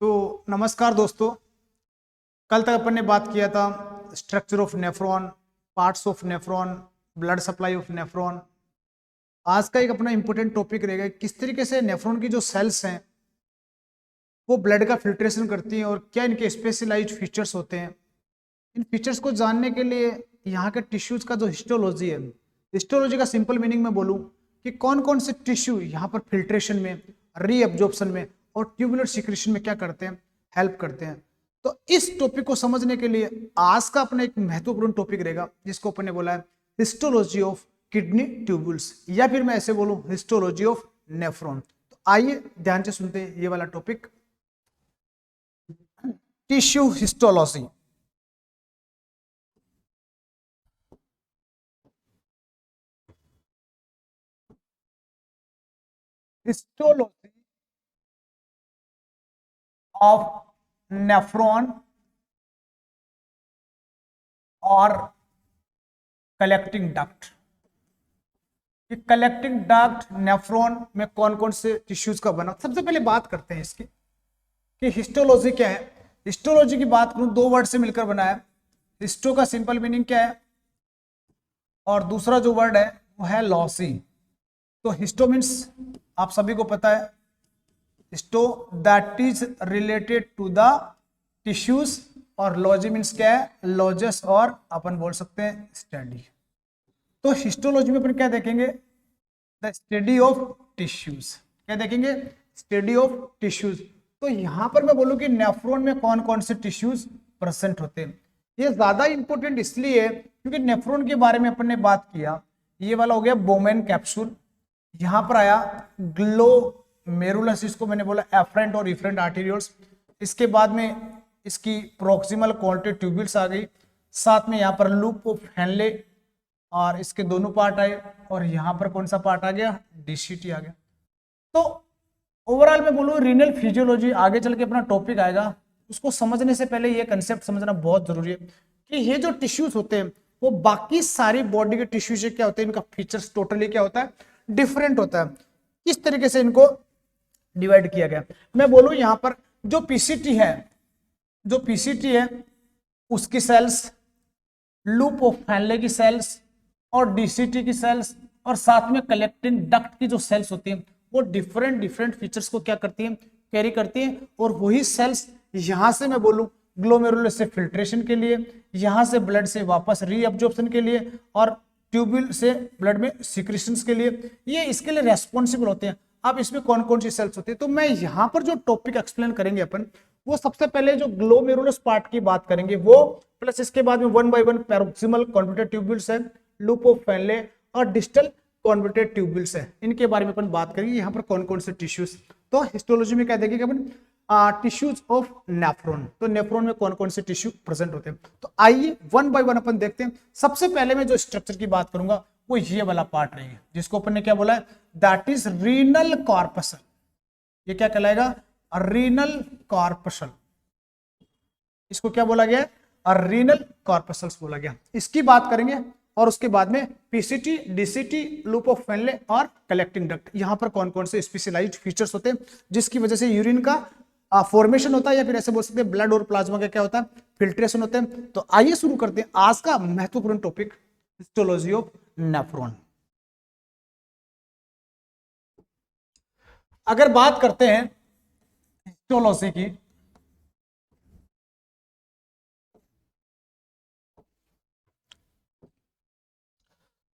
तो नमस्कार दोस्तों। कल तक अपन ने बात किया था structure of nephron, parts of nephron, blood supply of nephron. आज का एक अपना इंपॉर्टेंट टॉपिक रहेगा किस तरीके से नेफ्रॉन की जो सेल्स हैं वो ब्लड का फिल्ट्रेशन करती हैं और क्या इनके स्पेशलाइज्ड फीचर्स होते हैं। इन फीचर्स को जानने के लिए यहाँ के टिश्यूज का जो हिस्टोलॉजी है, हिस्टोलॉजी का सिंपल मीनिंग में बोलूँ कि कौन कौन से टिश्यू यहाँ पर फिल्ट्रेशन में, रीअब्जॉर्प्शन में और ट्यूबुलर सिक्रीशन में क्या करते हैं, हेल्प करते हैं। तो इस टॉपिक को समझने के लिए आज का अपना एक महत्वपूर्ण टॉपिक रहेगा जिसको अपन ने बोला है हिस्टोलॉजी ऑफ किडनी ट्यूबुल्स, या फिर मैं ऐसे बोलूं हिस्टोलॉजी ऑफ नेफ्रॉन। तो आइए ध्यान से सुनते हैं ये वाला topic, tissue histology. Histology of nephron और कलेक्टिंग डक्ट। ये कलेक्टिंग डक्ट नेफ्रॉन में कौन कौन से टिश्यूज का बना। सबसे पहले बात करते हैं इसकी कि हिस्टोलॉजी क्या है। हिस्टोलॉजी की बात करूं दो वर्ड से मिलकर बना है। हिस्टो का सिंपल मीनिंग क्या है और दूसरा जो वर्ड है वो है लॉसी। तो हिस्टो मीन्स आप सभी को पता है, histo that is related to the tissues, और लॉजी मीन्स क्या है, लॉजस, और अपन बोल सकते हैं स्टडी। तो हिस्टोलॉजी में अपन क्या देखेंगे, द स्टडी ऑफ टिश्यूज। क्या देखेंगे, स्टडी ऑफ टिश्यूज। तो यहां पर मैं बोलूं कि नेफ्रॉन में कौन कौन से टिश्यूज प्रेजेंट होते हैं। ये ज्यादा इंपॉर्टेंट इसलिए है क्योंकि नेफ्रॉन के बारे में अपन ने बात किया। ये वाला हो गया बोमेन कैप्सूल, यहां पर आया ग्लोमेरुलस, इसको मैंने बोला एफरेंट और इफरेंट आर्टेरियोल्स। इसके बाद में इसकी प्रोक्सिमल कॉन्ट्रे ट्यूब्यूल्स आ गई, साथ में यहाँ पर लूप ऑफ हेनले और इसके दोनों पार्ट आए, और यहाँ पर कौन सा पार्ट आ गया, डीसीटी आ गया। तो ओवरऑल मैं बोलूँ रीनल फिजियोलॉजी आगे चल के अपना टॉपिक आएगा, उसको समझने से पहले ये कंसेप्ट समझना बहुत जरूरी है कि ये जो टिश्यूज होते हैं वो बाकी सारी बॉडी के टिश्यू से क्या होते हैं, इनका फीचर्स टोटली क्या होता है, डिफरेंट होता है। किस तरीके से इनको डिवाइड किया गया, मैं बोलूं यहाँ पर जो पीसीटी है, जो पीसीटी है उसकी सेल्स, लूप ऑफ फैनले की सेल्स और डीसीटी की सेल्स, और साथ में कलेक्टिंग डक्ट की जो सेल्स होती हैं वो डिफरेंट डिफरेंट फीचर्स को क्या करती हैं, कैरी करती हैं। और वही सेल्स यहां से मैं बोलूं ग्लोमेरुलस से फिल्ट्रेशन के लिए, यहां से ब्लड से वापस रीअब्जॉर्प्शन के लिए, और ट्यूब्यूल से ब्लड में सिक्रीशंस के लिए, ये इसके लिए रेस्पॉन्सिबल होते हैं। अब इसमें कौन कौन सी सेल्स होती है, तो मैं यहां पर जो टॉपिक एक्सप्लेन करेंगे अपन, वो सबसे पहले जो ग्लोमेरुलस पार्ट की बात करेंगे वो, प्लस इसके बाद में one by one proximal convoluted tubules है, लूप ऑफ फैनले और डिस्टल कॉन्वोल्यूटेड ट्यूब्यूल्स है, इनके बारे में अपन बात करेंगे। यहाँ पर कौन कौन से टिश्यूज, तो हिस्टोलॉजी में क्या देखेंगे अपन, टिश्यूज ऑफ नेफ्रॉन। तो नेफ्रॉन में कौन कौन से टिश्यू प्रेजेंट होते हैं, तो आइए वन बाय वन अपन देखते हैं। सबसे पहले मैं जो स्ट्रक्चर की बात करूंगा वो ये वाला पार्ट रहेगा जिसको अपन ने क्या बोला है, दैट इज रीनल कॉर्पसल। ये क्या कहलाएगा, रीनल कॉर्पसल। इसको क्या बोला गया, रीनल कॉर्पसल्स बोला गया। इसकी बात करेंगे और उसके बाद में PCT, DCT, loop of Henle और कलेक्टिंग डक्ट, यहां पर कौन कौन से स्पेशलाइज्ड फीचर्स होते हैं जिसकी वजह से यूरिन का फॉर्मेशन होता है, या फिर ऐसे बोल सकते हैं ब्लड और प्लाज्मा का क्या होता है, फिल्ट्रेशन होते हैं। तो आइए शुरू करते हैं आज का महत्वपूर्ण टॉपिक, हिस्टोलॉजी ऑफ नेफ्रॉन। अगर बात करते हैं हिस्टोलॉजी की,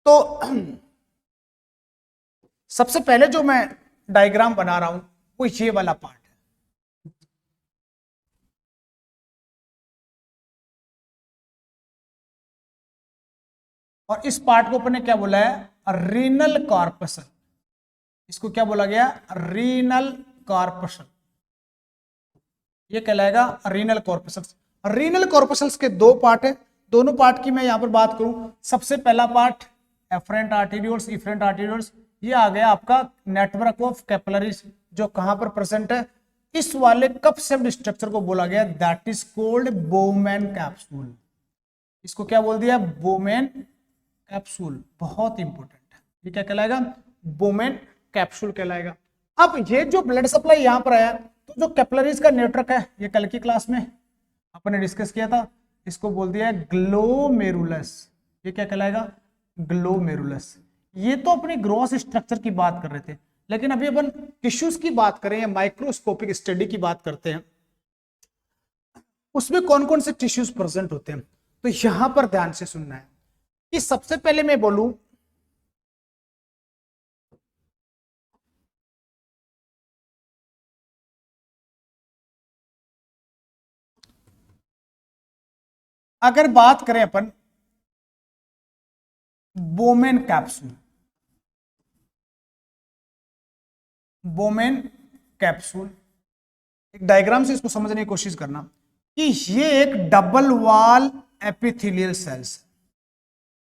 तो सबसे पहले जो मैं डायग्राम बना रहा हूं वो ये वाला पार्ट है। और इस पार्ट को अपन ने क्या बोला है, रीनल कॉर्पसल। इसको क्या बोला गया, रीनल कॉर्पसल। ये कहलाएगा रीनल कॉर्पसल्स। रीनल कॉर्पसल्स के दो पार्ट है, दोनों पार्ट की मैं यहां पर बात करूं। सबसे पहला part afferent arterioles, efferent arterioles, ये आ गया आपका नेटवर्क ऑफ कैपिलरीज जो कहां पर प्रेजेंट है, इस वाले कप शेप्ड स्ट्रक्चर को बोला गया that is called Bowman capsule. इसको क्या बोल दिया, बोमेन कैप्सूल, बहुत इंपॉर्टेंट है। ये क्या कहलाएगा, बोमेन कैप्सूल कहलाएगा। अब ये जो ब्लड सप्लाई यहां पर आया, तो जो कैपिलरीज का नेटवर्क है, ये कल की क्लास में अपने डिस्कस किया था, इसको बोल दिया है ग्लोमेरुलस। ये क्या कहलाएगा? ग्लोमेरुलस। ये तो अपनी ग्रॉस स्ट्रक्चर की बात कर रहे थे, लेकिन अभी अपन टिश्यूज की बात करें या माइक्रोस्कोपिक स्टडी की बात करते हैं, उसमें कौन कौन से टिश्यूज प्रेजेंट होते हैं। तो यहां पर ध्यान से सुनना है कि सबसे पहले मैं बोलूं अगर बात करें अपन बोमेन कैप्सूल, बोमेन कैप्सूल, एक डायग्राम से इसको समझने की कोशिश करना कि ये एक डबल वॉल एपिथेलियल सेल्स।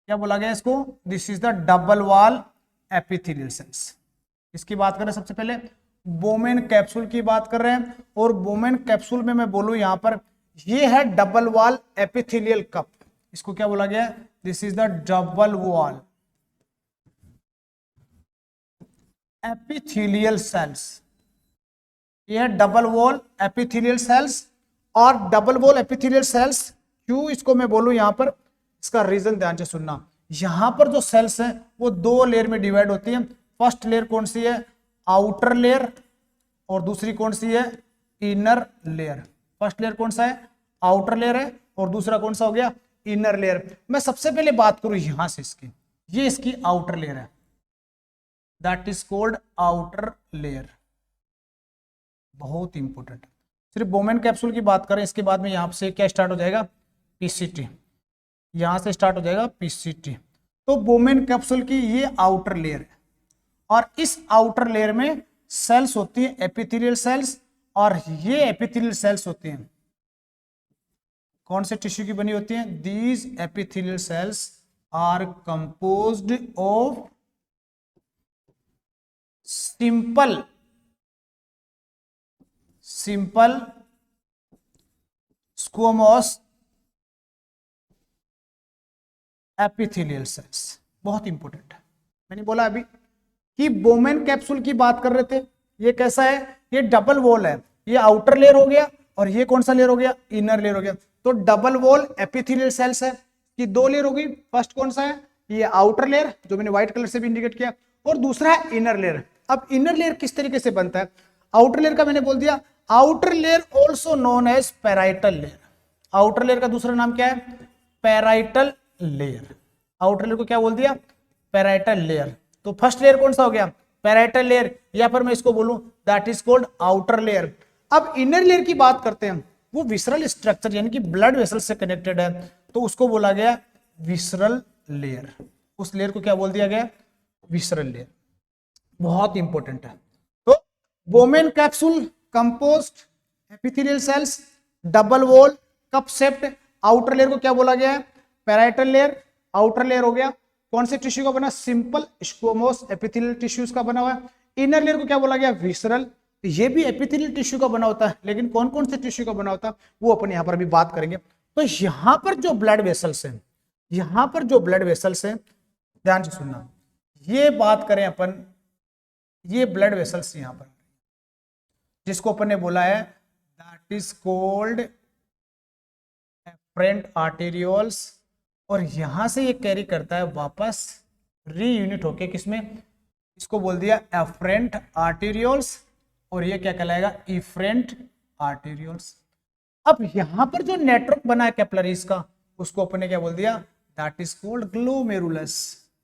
क्या बोला गया इसको? This is the double wall epithelial cells. इसकी बात करें सबसे पहले बोमेन कैप्सूल की बात कर रहे हैं, और बोमेन कैप्सूल में मैं बोलूं यहां पर ये है डबल वॉल एपिथेलियल कप। इसको क्या बोला गया? This is the double wall epithelial cells. ये है डबल वॉल एपिथेलियल सेल्स। और डबल वॉल एपिथेलियल सेल्स क्यों इसको मैं बोलूं यहां पर, इसका रीजन ध्यान से सुनना। यहां पर जो सेल्स हैं वो दो लेयर में डिवाइड होती हैं। फर्स्ट लेयर कौन सी है? आउटर लेयर, और दूसरी कौन सी है? Inner layer. फर्स्ट लेयर कौन सा है? आउटर लेयर है, और दूसरा कौन सा हो गया? Inner layer. मैं सबसे पहले बात करूं यहां से इसकी, ये इसकी आउटर लेयर है, that is called outer layer. बहुत इंपॉर्टेंट। सिर्फ बोमेन कैप्सूल की बात करें, इसके बाद में यहां से क्या स्टार्ट हो जाएगा? पीसीटी। यहां से स्टार्ट हो जाएगा पीसीटी। तो बोमेन कैप्सूल की ये आउटर लेयर है, और इस आउटर लेयर में सेल्स होती है एपिथेलियल सेल्स, और ये एपिथेलियल सेल्स होती हैं कौन से टिश्यू की बनी होती हैं? These epithelial cells are composed of simple squamous epithelial cells. बहुत इंपॉर्टेंट है। मैंने बोला अभी कि बोमेन कैप्सूल की बात कर रहे थे, ये कैसा है? ये डबल वॉल है। ये आउटर लेयर हो गया, और ये कौन सा लेयर हो गया? इनर लेयर हो गया। तो डबल वॉल एपिथेलियल सेल्स है कि दो लेयर हो गई। फर्स्ट कौन सा है? ये आउटर लेयर, जो मैंने व्हाइट कलर से भी इंडिकेट किया, और दूसरा है इनर लेयर। अब इनर लेयर किस तरीके से बनता है? आउटर लेयर का मैंने बोल दिया, outer layer also known as parietal layer. Outer layer का दूसरा नाम क्या है? Parietal layer. आउटर लेयर को क्या बोल दिया? Parietal layer. तो फर्स्ट लेयर कौन सा हो गया? पैराइटल लेयर, या फिर मैं इसको बोलूं that is called outer layer. अब इनर लेयर की बात करते हैं, वो विसरल स्ट्रक्चर यानी कि ब्लड वेसल से कनेक्टेड है, तो उसको बोला गया विसरल लेयर। उस लेयर को क्या बोल दिया गया? Visceral layer. बहुत इंपॉर्टेंट है। तो Bowman capsule composed epithelial cells, double wall cup shaped. Outer layer को क्या बोला गया है? Parietal layer. आउटर लेयर हो गया कौन से टिश्यू का बना? सिंपल स्क्वोमोस एपिथेलियल टिश्यूज का बना हुआ है। इनर लेयर को क्या बोला गया? विसरल। ये भी एपिथेलियल टिश्यू का बना होता है, लेकिन कौन कौन से टिश्यू का बना होता है वो अपन यहां पर अभी बात करेंगे। तो यहां पर जो ब्लड वेसल्स हैं, यहां पर जो ब्लड वेसल्स हैं, ध्यान से सुनना, ये बात करें अपन, ये ब्लड वेसल्स यहां पर जिसको अपन ने बोला है that is called afferent arterioles, और यहां से ये कैरी करता है वापस रीयूनिट होके किसमें? इसको बोल दिया एफरेंट आर्टेरियोल्स, और ये क्या कहलाएगा? Efferent arterioles. अब यहां पर जो नेटवर्क बना है कैपिलरीज का, उसको अपन ने क्या बोल दिया? That is called glomerulus.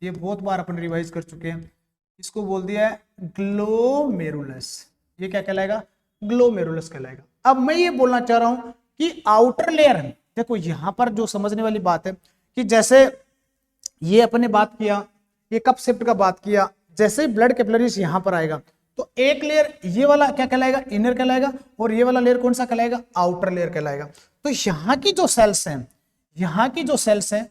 ये बहुत बार अपन रिवाइज कर चुके हैं, इसको बोल दिया है ग्लोमेरुलस। ये क्या कहलाएगा? ग्लोमेरुलस कहलाएगा। अब मैं ये बोलना चाह रहा हूं कि आउटर लेयर, देखो यहां पर जो समझने वाली बात है कि जैसे ये अपन ने बात किया, ये कप शेप्ड का बात किया, जैसे ही ब्लड कैपिलरीज यहां पर आएगा तो एक लेयर ये वाला क्या कहलाएगा? इनर कहलाएगा, और ये वाला लेयर कौन सा कहलाएगा? आउटर लेयर कहलाएगा। तो यहां की जो सेल्स हैं, यहां की जो सेल्स हैं,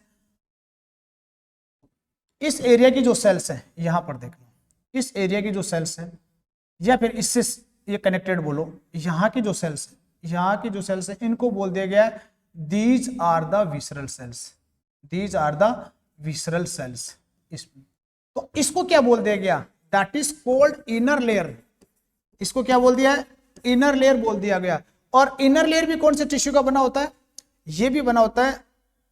इस एरिया की जो सेल्स हैं, यहां पर देखना, इस एरिया की जो सेल्स हैं, या फिर इससे ये कनेक्टेड बोलो, यहां की जो सेल्स है, यहां की जो सेल्स है, इनको बोल दिया गया है these are the visceral cells. These are the visceral cells. तो इसको क्या बोल दिया गया? That is called inner layer. इसको क्या बोल दिया है? इनर लेयर बोल दिया गया। और इनर लेयर भी कौन से टिश्यू का बना होता है? ये भी बना होता है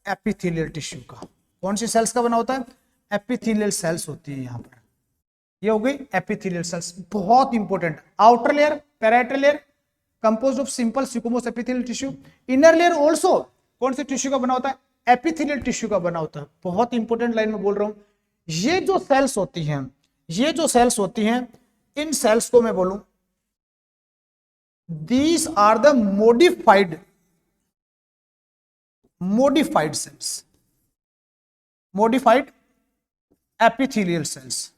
एपिथेलियल टिश्यू का। कौन सी सेल्स का बना होता है? एपिथेलियल सेल्स होती है यहाँ पर। ये हो गई एपिथेलियल सेल्स, बहुत important. Outer layer parietal layer composed of simple squamous epithelial tissue. Inner layer also कौन से टिश्यू का बना होता है? एपिथेलियल टिश्यू का बना होता है। बहुत इंपॉर्टेंट लाइन में बोल रहा हूं। ये जो सेल्स होती हैं, ये जो सेल्स होती हैं, इन सेल्स को मैं बोलूं these are the modified cells, modified epithelial cells.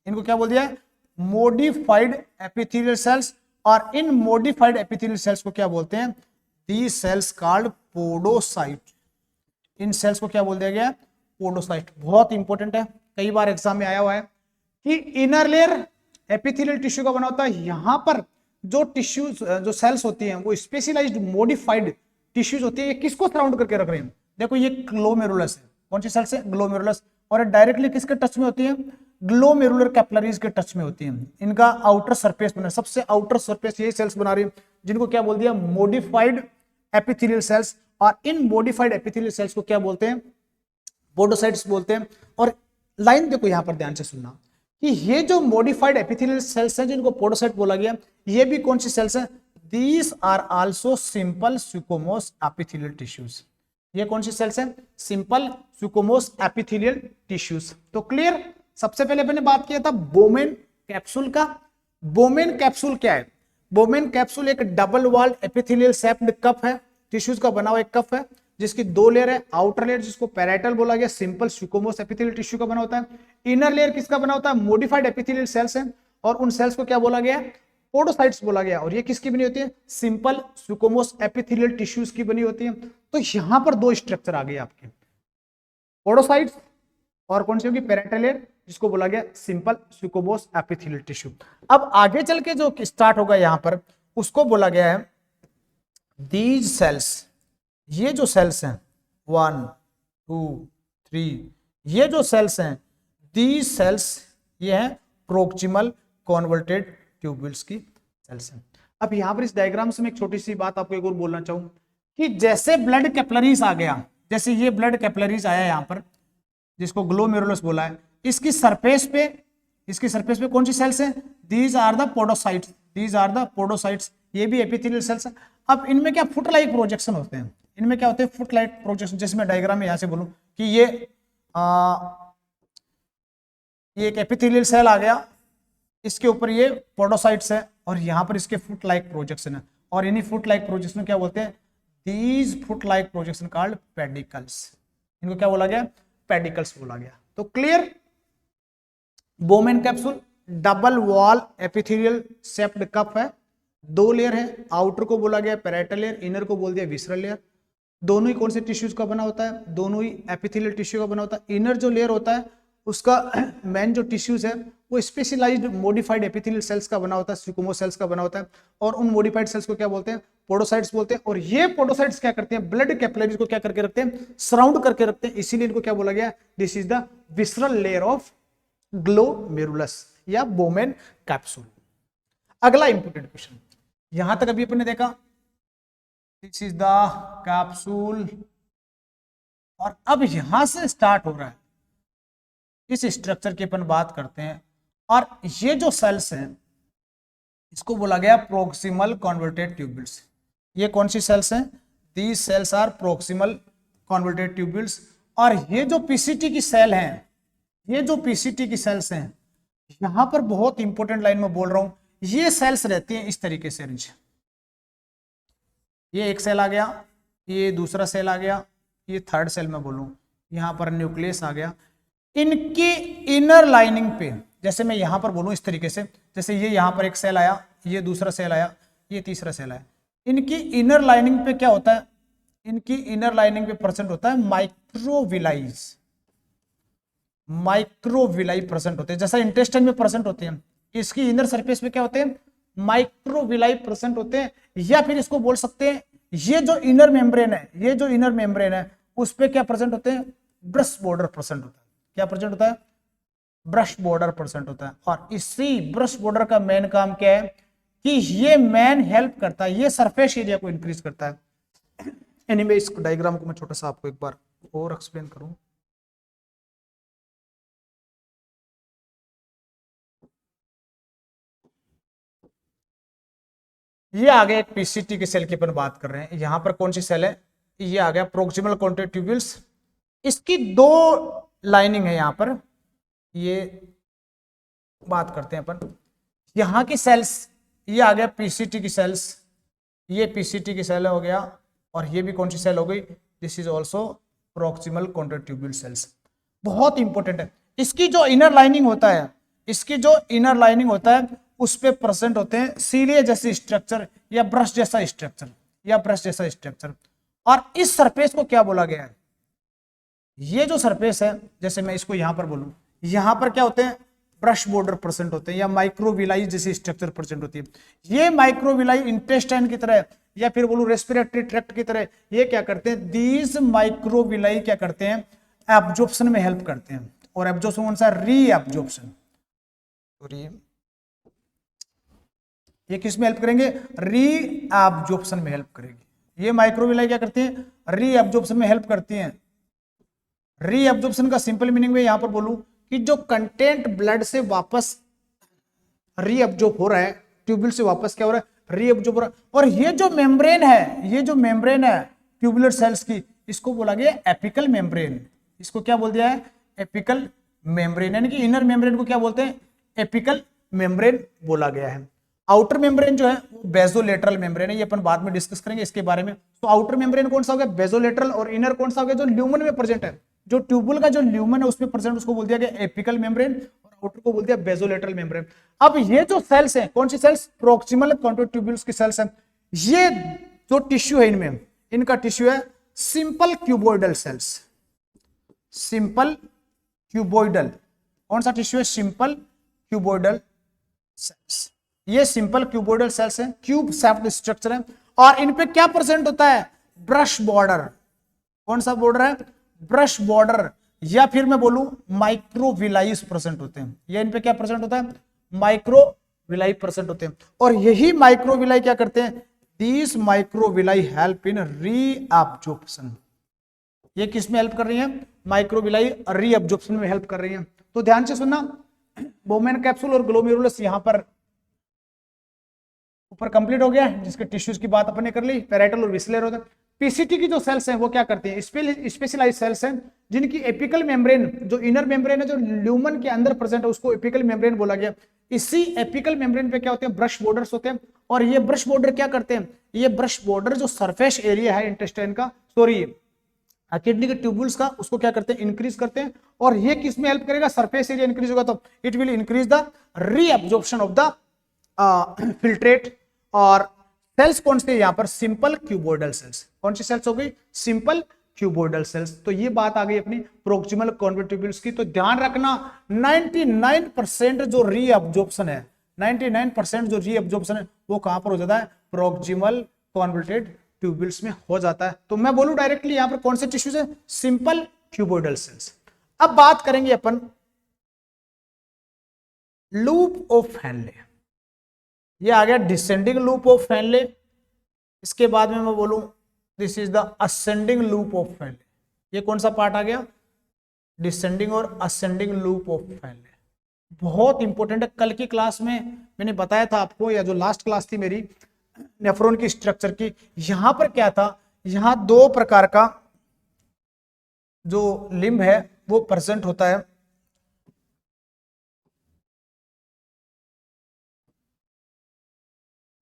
इनको क्या बोल दिया है? Modified epithelial cells. और इन मोडिफाइड एपिथेलियल सेल्स को क्या बोलते हैं? These cells called podocyte. इन सेल्स को क्या बोल दिया गया? पोडोसाइट। बहुत इंपॉर्टेंट है, कई बार एग्जाम में आया हुआ है कि इनर लेयर एपिथेलियल टिश्यू का बना होता है। यहां पर जो टिश्यूज, जो सेल्स होती हैं, वो स्पेशलाइज्ड मोडिफाइड टिश्यूज होती है। ये किसको सराउंड करके रख रहे हैं? देखो ये ग्लोमेरुलस है। कौन सी सेल्स है? ग्लोमेरुलस। और डायरेक्टली किसके टच में होती है? ग्लोमेरुलर कैपिलरीज के टच में होती है। इनका आउटर सरफेस बना, सबसे आउटर सरफेस यही सेल्स बना रही है, जिनको क्या बोल दिया? Modified epithelial cells. और इन मोडिफाइड एपिथेलियल सेल्स को क्या बोलते हैं? पोडोसाइट्स बोलते हैं। और लाइन देखो यहां पर ध्यान से सुनना कि ये जो मॉडिफाइड एपिथेलियल सेल्स हैं, जिनको पोडोसाइट बोला गया, ये भी कौन सी सेल्स हैं? These are also simple squamous epithelial tissues. ये कौन सी सेल्स हैं? Simple squamous epithelial tissues. तो क्लियर। सबसे पहले मैंने बात किया था बोमेन कैप्सूल का। बोमेन कैप्सूल क्या है? बोमेन कैप्सूल एक double walled epithelial shaped cup है, टिश्यूज का बना हुआ एक कप है, जिसकी दो लेयर है। आउटर लेयर जिसको पैराइटल बोला गया, सिंपल स्क्विमोस एपिथेलियल टिश्यू का बना होता है। इनर लेयर किसका बना होता है? मोडिफाइड एपिथेलियल सेल्स है। और उन सेल्स को क्या बोला गया? पोडोसाइट्स बोला गया। और ये किसकी बनी होती है? सिंपल स्क्विमोस एपिथेलियल टिश्यूज की बनी होती है। तो यहां पर दो स्ट्रक्चर आ गए आपके, पोडोसाइट्स और कौन सी होगी? पैराइटल लेयर, जिसको बोला गया सिंपल स्क्विमोस एपिथेलियल टिश्यू। अब आगे चल के जो स्टार्ट होगा यहां पर, उसको बोला गया है दीज सेल्स। ये जो सेल्स हैं 1 2 3, ये जो सेल्स हैं, दीज सेल्स ये हैं प्रोक्सिमल कॉन्वर्टेड ट्यूब्यूल्स की सेल्स हैं। अब यहां पर इस डायग्राम से मैं एक छोटी सी बात आपको एक और बोलना चाहूं कि जैसे ब्लड कैपिलरीज आ गया, जैसे ये ब्लड कैपिलरीज आया यहां पर, जिसको ग्लोमेरुलस बोला है, इसकी सरफेस पे कौन सी सेल्स हैं? These are the podocytes. These are the podocytes. ये भी एपिथेलियल सेल्स है। अब इनमें क्या फुट लाइक प्रोजेक्शन होते हैं? इनमें क्या होते हैं? Foot like projection. जैसे मैं डायग्राम में यहां से बोलूं कि ये एक एपिथेलियल सेल आ गया, इसके ऊपर ये पोडोसाइट्स है, और यहां पर इसके फुट लाइक प्रोजेक्शन है। और इन्हीं फुट लाइक प्रोजेक्शन क्या बोलते हैं? These foot like projection called pedicels. इनको क्या बोला गया? पेडिकल्स बोला गया। तो clear. Bowman capsule double wall epithelial shaped cup है, दो लेयर है। आउटर को बोला गया पैराइटल लेयर, इनर को बोल दिया विसरल लेयर। दोनों ही कौन से टिश्यूज का बना होता है? दोनों ही एपिथेलियल टिश्यू का बना होता है। इनर जो लेयर होता है उसका मेन जो टिश्यूज है वो स्पेशलाइज्ड मॉडिफाइड एपिथेलियल सेल्स का बना होता है, स्क्विमोस सेल्स का बना होता है। और उन मॉडिफाइड सेल्स को क्या बोलते हैं? पोडोसाइट्स बोलते हैं। और ये पोडोसाइट्स क्या करते हैं? ब्लड कैपिलरीज को क्या करके रखते हैं? सराउंड करके रखते हैं। इसीलिए इनको क्या बोला गया? This is the visceral layer of glomerulus या बोमेन कैप्सूल। अगला इंपोर्टेंट क्वेश्चन, यहां तक अभी अपने देखा दिस इज द कैप्सूल, और अब यहां से स्टार्ट हो रहा है, इस स्ट्रक्चर की अपन बात करते हैं। और ये जो सेल्स हैं इसको बोला गया प्रोक्सिमल कॉन्वर्टेड ट्यूब्यूल्स। ये कौन सी सेल्स हैं? These cells are proximal converted tubules. और ये जो पीसीटी की सेल हैं, ये जो पीसीटी की सेल्स हैं, यहां पर बहुत इंपॉर्टेंट लाइन में बोल रहा हूं, ये सेल्स रहती हैं इस तरीके से अरेंज। ये एक सेल आ गया, ये दूसरा सेल आ गया, ये थर्ड सेल में बोलूं, यहां पर न्यूक्लियस आ गया। इनकी इनर लाइनिंग पे, जैसे मैं यहां पर बोलूं इस तरीके से, जैसे ये यहां पर एक सेल आया, ये दूसरा सेल आया, ये तीसरा सेल आया, इनकी इनर लाइनिंग पे क्या होता है? इनकी इनर लाइनिंग पे प्रेजेंट होता है माइक्रोविलाइज। माइक्रोविलाई प्रेजेंट होते हैं, जैसा इंटेस्टाइन में प्रेजेंट होते हैं, इसकी इनर सरफेस पे क्या होते हैं? माइक्रोविलाई प्रेजेंट होते हैं। या फिर इसको बोल सकते हैं ये जो इनर मेम्ब्रेन है, ये जो इनर मेम्ब्रेन है उस पे क्या प्रेजेंट होते हैं? ब्रश बॉर्डर प्रेजेंट होता है। क्या प्रेजेंट होता है? ब्रश बॉर्डर प्रेजेंट होता है। और इसी ब्रश बॉर्डर का मेन काम क्या है? कि ये मैन हेल्प करता है, ये सरफेस एरिया को इंक्रीज करता है। एनीवे इस डायग्राम को मैं छोटा सा आपको एक बार और एक्सप्लेन करूं। ये आ गया एक पीसीटी के सेल की अपन बात कर रहे हैं। यहां पर कौन सी सेल है, ये आ गया प्रोक्सिमल कॉन्ट्रैक्टिब्यूल्स। इसकी दो लाइनिंग है यहां पर, ये बात करते हैं अपन। यहां की सेल्स, ये आ गया पीसीटी की सेल्स, ये पीसीटी की सेल हो गया, और ये भी कौन सी सेल हो गई, this is also proximal convoluted tubule cells. बहुत इंपॉर्टेंट है। इसकी जो इनर लाइनिंग होता है, इसकी जो इनर लाइनिंग होता है उस पे प्रेजेंट होते हैं सीलिया जैसे स्ट्रक्चर या ब्रश जैसा स्ट्रक्चर, या ब्रश जैसा स्ट्रक्चर। और इस सरफेस को क्या बोला गया है, ये जो सरफेस है, जैसे मैं इसको यहां पर बोलूं, यहां पर क्या होते हैं, ब्रश बॉर्डर प्रेजेंट होते हैं, या माइक्रोविलाई जैसी स्ट्रक्चर प्रेजेंट होती है। ये माइक्रोविलाई इंटेस्टाइन की तरह, या फिर बोलूं रेस्पिरेटरी ट्रैक्ट की तरह, ये क्या करते हैं, दीज माइक्रोविलाई क्या करते हैं, एब्जॉर्प्शन में हेल्प करते हैं। और एब्जॉर्प्शन कौन सा, री एब्जॉर्प्शन। ये किस में हेल्प करेंगे, री एब्जॉर्प्शन में हेल्प करेगी। ये माइक्रोविलाई क्या करती हैं, री एब्जॉर्प्शन में हेल्प करती हैं। री एब्जॉर्प्शन का सिंपल मीनिंग में यहां पर बोलूं कि जो कंटेंट ब्लड से वापस री एब्जॉर्ब हो रहा है, ट्यूब्यूल से वापस क्या हो रहा है, री एब्जॉर्ब हो रहा है। और ये जो मेम्ब्रेन है, ये जो मेम्ब्रेन है ट्यूबुलर सेल्स की, इसको बोला गया एपिकल मेम्ब्रेन। इसको क्या बोल दिया है, एपिकल मेम्ब्रेन, यानी कि इनर मेम्ब्रेन को क्या बोलते हैं, एपिकल मेम्ब्रेन बोला गया है। आउटर मेम्ब्रेन जो है वो बेजोलेटरल मेम्ब्रेन है, ये अपन बाद में डिस्कस करेंगे इसके बारे में। तो आउटर मेम्ब्रेन कौन सा हो गया, बेजोलेटरल, और इनर कौन सा हो गया, जो ल्यूमन में प्रेजेंट है, जो ट्यूबुल का जो ल्यूमन है उसमें प्रेजेंट, उसको बोल दिया गया एपिकल मेम्ब्रेन, और आउटर को बोल दिया बेजोलेटरल मेम्ब्रेन। अब ये जो सेल्स हैं, कौन सी सेल्स, प्रोक्सिमल कॉन्ट्रैक्टिब्यूल्स की सेल्स हैं। ये जो टिश्यू है इनमें, इनका टिश्यू है simple cuboidal cells, simple cuboidal. कौन सा टिश्यू है, सिंपल क्यूबोइडल सेल्स। ये सिंपल क्यूबोइडल सेल्स हैं, क्यूब शेप्ड स्ट्रक्चर है, और इन पे क्या प्रेजेंट होता है, ब्रश बॉर्डर। कौन सा बॉर्डर है, ब्रश बॉर्डर, या फिर मैं बोलूं माइक्रोविलाई प्रेजेंट होते हैं। ये इन पे क्या प्रेजेंट होता है, माइक्रोविलाई प्रेजेंट होते हैं। और यही माइक्रोविलाई क्या करते हैं, दीस माइक्रोविलाई हेल्प इन री एब्जॉर्प्शन। ये किस में हेल्प कर रही है, माइक्रोविलाई री एब्जॉर्प्शन में हेल्प कर रही है। तो ध्यान से सुनना, बोमेन कैप्सूल और ग्लोमेरुलस यहां पर ऊपर कंप्लीट हो गया, जिसके टिश्यूज की बात अपन ने कर ली, पैराइटल और विसलर होता है। पीसीटी की जो सेल्स हैं वो क्या करती हैं, स्पेशलाइज सेल्स हैं, जिनकी एपिकल मेम्ब्रेन, जो इनर मेम्ब्रेन है जो ल्यूमन के अंदर प्रेजेंट है, उसको एपिकल मेम्ब्रेन बोला गया। इसी एपिकल मेम्ब्रेन पे क्या होते हैं, ब्रश बॉर्डर्स होते हैं। और ये ब्रश बॉर्डर क्या करते हैं, ये ब्रश बॉर्डर जो सरफेस एरिया है इंटेस्टाइन का, सॉरी किडनी के ट्यूब्यूल्स का, उसको क्या करते हैं, इंक्रीज करते हैं। और ये किस में हेल्प करेगा, सरफेस एरिया इंक्रीज होगा तो इट विल इंक्रीज द री एब्जॉर्प्शन ऑफ द फिल्ट्रेट। और सेल्स कौन से यहां पर, सिंपल क्यूबोइडल सेल्स। कौन सी सेल्स हो गई, सिंपल क्यूबोइडल सेल्स। तो ये बात आ गई अपनी प्रोक्सिमल कॉन्ट्रैक्टिब्यूल्स की। तो ध्यान रखना 99% जो री एब्जॉर्प्शन है, 99% जो री एब्जॉर्प्शन है वो कहां पर हो जाता है, प्रोक्सिमल कॉन्वोल्यूटेड ट्यूब्यूल्स में हो जाता है। तो मैं बोलूं डायरेक्टली यहां पर कौन से टिश्यूज है, सिंपल क्यूबोइडल सेल्स। अब बात करेंगे अपन लूप ऑफ फैनले। ये आ गया डिसेंडिंग लूप ऑफ फैनले। इसके बाद में मैं बोलूं this is the ascending loop of Henle. ये कौन सा पार्ट आ गया, डिसेंडिंग और असेंडिंग लूप ऑफ फैनले। बहुत इंपॉर्टेंट है। कल की क्लास में मैंने बताया था आपको, या जो लास्ट क्लास थी मेरी नेफ्रॉन की स्ट्रक्चर की, यहां पर क्या था, यहां दो प्रकार का जो लिम्ब है वो प्रेजेंट होता है।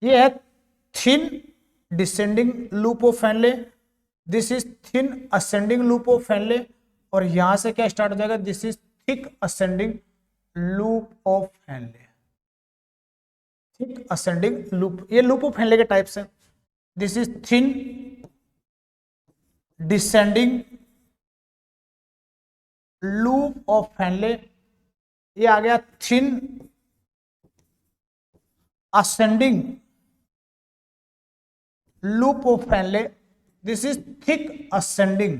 ये है thin descending loop of Henle, this is thin ascending loop of Henle, और यहां से क्या स्टार्ट हो जाएगा, this is thick ascending loop of Henle. Thick ascending loop, ये लूप ऑफ फैनले के टाइप्स हैं। This is thin descending loop of Henle, ये आ गया thin ascending loop of Henle, this is thick ascending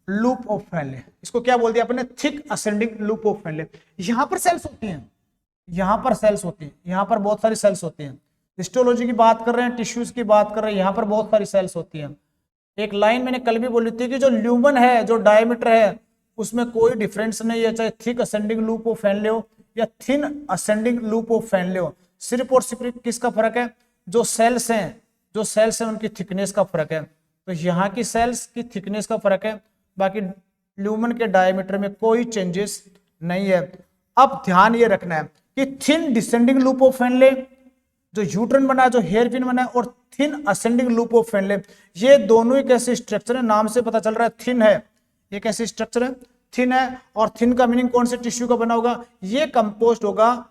loop of Henle. इसको क्या बोल दिया अपने, थिक असेंडिंग लूप ऑफ फैनले। यहां पर सेल्स होती हैं, यहाँ पर सेल्स होती है, यहाँ पर बहुत सारी सेल्स होती हैं। हिस्टोलॉजी की बात कर रहे हैं, टिश्यूज की बात कर रहे हैं, यहाँ पर बहुत सारी सेल्स होती हैं। एक लाइन मैंने कल भी बोली थी कि जो ल्यूमन है, जो डायमीटर है, उसमें कोई डिफरेंस नहीं है, चाहे thick ascending loop of fan ले हो या thin ascending loop of fan ले हो। सिर्फ और सिर्फ किसका फर्क है, जो सेल्स हैं उनकी थिकनेस का फर्क है। तो यहाँ की सेल्स की थिकनेस का फर्क है, बाकी ल्यूमन के डायमीटर में कोई चेंजेस नहीं है। अब ध्यान ये रखना है कि थिन डिसेंडिंग लूप ऑफ फैनले, जो यूट्रन बना है, जो हेयर पिन बना है, और thin ascending loop of Henle, ये दोनों एक ऐसे स्ट्रक्चर है, नाम से पता चल रहा है थिन है, एक ऐसे स्ट्रक्चर है, थिन है। और थिन का मीनिंग कौन से टिश्यू का बना होगा, ये कंपोस्ट होगा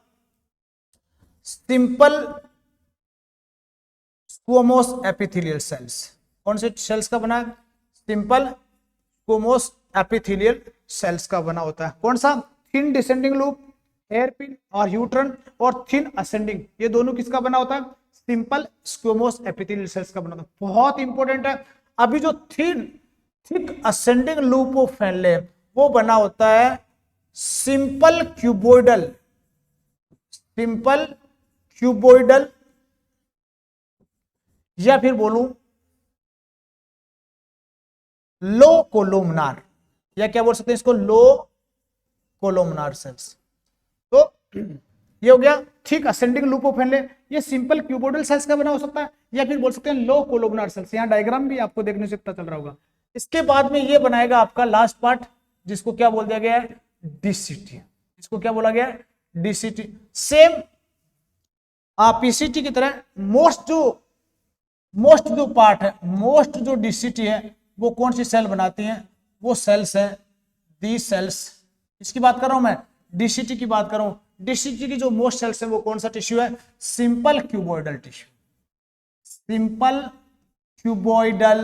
सिंपल स्क्वोमोस एपिथेलियल सेल्स। कौन से सेल्स का बना है, सिंपल स्क्वोमोस एपिथेलियल सेल्स का बना होता है। कौन सा, thin descending loop, hairpin और यूट्रन, और थिन असेंडिंग, ये दोनों किसका बना होता है, सिंपल स्क्वोमोस एपिथेलियल सेल्स का बना होता है। बहुत इंपॉर्टेंट है। अभी जो थिक असेंडिंग लूप ऑफ फैनले वो बना होता है सिंपल क्यूबोइडल या फिर बोलूं लो कोलुमनार, या क्या बोल सकते हैं इसको, लो कोलुमनार सेल्स। तो ये हो गया thick ascending loop of Henle, ये सिंपल क्यूबोइडल सेल्स का बना हो सकता है, या फिर बोल सकते हैं लो कोलुमनार सेल्स। यहाँ डायग्राम भी आपको देखने से पता चल रहा होगा। इसके बाद में ये बनाएगा आपका लास्ट पार्ट, जिसको क्या बोल दिया गया है, डीसीटी। इसको क्या बोला गया है, डीसीटी। सेम पीसीटी की तरह मोस्ट जो पार्ट है, मोस्ट जो डीसीटी है, वो कौन सी सेल बनाती हैं, वो सेल्स है दी सेल्स। इसकी बात कर रहा हूं मैं, डीसीटी की बात कर रहा हूं। डीसीटी की जो मोस्ट सेल्स है वो कौन सा टिश्यू है, simple cuboidal tissue, simple cuboidal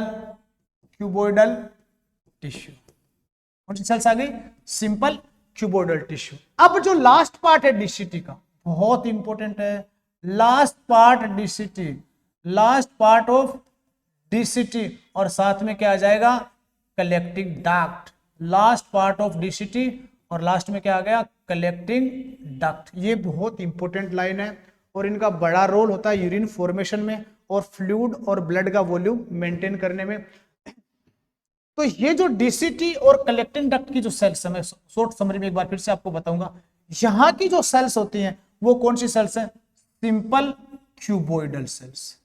tissue. कौन सी सेल्स आ गई, सिंपल क्यूबोइडल टिश्यू। अब जो लास्ट पार्ट है डीसीटी का, बहुत इंपॉर्टेंट है, last part DCT, last part of DCT, और साथ में क्या आ जाएगा, collecting duct. Last part of DCT और लास्ट में क्या आ गया, कलेक्टिंग डक्ट। ये बहुत इंपॉर्टेंट लाइन है और इनका बड़ा रोल होता है यूरिन फॉर्मेशन में और फ्लूइड और ब्लड का वॉल्यूम मेंटेन करने में। तो ये जो डीसीटी और कलेक्टिंग डक्ट की जो सेल्स है, मैं शॉर्ट समरी में एक बार फिर से आपको बताऊंगा। यहां की जो सेल्स होती हैं वो कौन सी सेल्स है, सिंपल क्यूबोइडल सेल्स।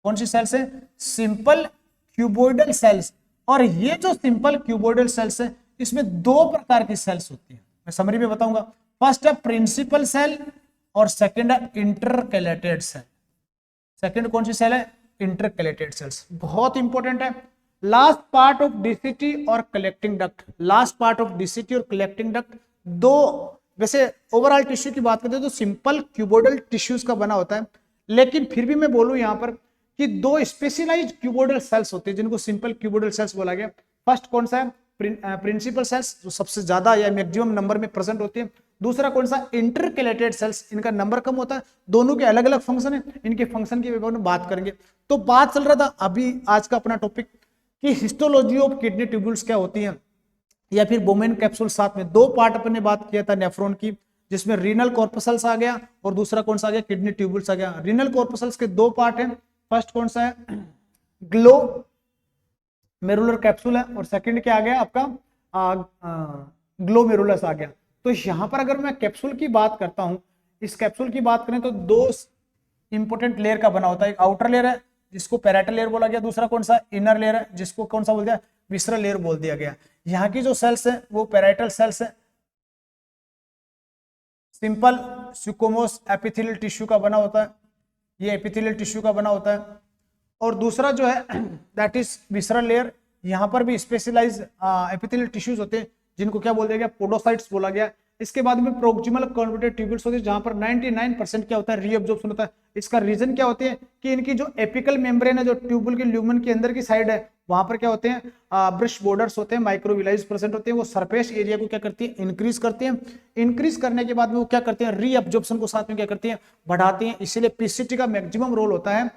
कौन सी सेल्स है, सिंपल क्यूबोइडल सेल्स। और ये जो सिंपल क्यूबोइडल सेल्स है, इसमें दो प्रकार की सेल्स होती है, मैं समरी में बताऊंगा। फर्स्ट है प्रिंसिपल सेल और सेकंड है इंटरकैलेटेड सेल। सेकंड कौन सी सेल है, इंटरकैलेटेड सेल्स। बहुत इंपॉर्टेंट है। लास्ट पार्ट ऑफ डीसीटी और collecting duct, last part of DCT और कलेक्टिंग डक्ट दो, वैसे ओवरऑल टिश्यू की बात करते हैं तो सिंपल क्यूबोइडल टिश्यूज का बना होता है, लेकिन फिर भी मैं बोलूं यहां पर कि दो स्पेशलाइज्ड क्यूबोइडल सेल्स होते हैं जिनको सिंपल क्यूबोइडल सेल्स बोला गया। फर्स्ट कौन सा है, प्रिंसिपल सेल्स, जो सबसे ज्यादा या मैक्सिमम नंबर में प्रेजेंट होती है। दूसरा कौन सा, इंटरकैलेटेड सेल्स, इनका नंबर कम होता है। दोनों के अलग अलग फंक्शन है, इनके फंक्शन के बारे में बात करेंगे। तो बात चल रहा था अभी आज का अपना टॉपिक कि हिस्टोलॉजी ऑफ किडनी ट्यूब्यूल्स क्या होती हैं, या फिर बोमेन कैप्सूल। साथ में दो पार्ट अपन ने बात किया था नेफ्रॉन की, जिसमें रीनल कॉर्पसल्स आ गया और दूसरा कौन सा आ गया, किडनी ट्यूब्यूल्स आ गया। रीनल कॉर्पसल्स के दो पार्ट हैं, फर्स्ट कौन सा है, ग्लो मेरुलर कैप्सूल है, और सेकंड क्या आ गया आपका, ग्लोमेरुलस आ गया। तो यहां पर अगर मैं कैप्सूल की बात करता हूं, इस कैप्सूल की बात करें तो दो इंपोर्टेंट लेयर का बना होता है। एक आउटर लेयर है जिसको पैराइटल लेयर बोला गया, दूसरा कौन सा, इनर लेयर है जिसको कौन सा बोल दिया, विसरल लेयर बोल दिया गया। यहाँ की जो सेल्स है वो पैराइटल सेल्स है, सिंपल स्क्वोमोस एपिथेलियल टिश्यू का बना होता है, ये एपिथेलियल टिश्यू का बना होता है। और दूसरा जो है दैट इज विसरल लेयर, यहाँ पर भी स्पेशलाइज एपिथेलियल टिश्यूज होते हैं जिनको क्या बोल दिया गया, पोडोसाइट्स बोला गया। इसके बाद में प्रोक्सिमल कन्वर्टेड ट्यूब्यूल्स होते हैं जहां पर 99% क्या होता है, रीअब्जॉर्प्शन होता है। इसका रीजन क्या होते हैं कि इनकी जो एपिकल मेम्ब्रेन है, जो ट्यूब्यूल के ल्यूमन के अंदर की साइड है, वहां पर क्या होते हैं, ब्रश बॉर्डर्स होते हैं, माइक्रोविलाइज प्रेजेंट होते हैं। वो सरफेस एरिया को क्या करती है, इंक्रीज करते हैं। इंक्रीज करने के बाद में वो क्या करते हैं, रीअब्जॉर्प्शन को साथ में क्या करती है, बढ़ाते हैं। इसीलिए पीसीटी का मैक्सिमम रोल होता है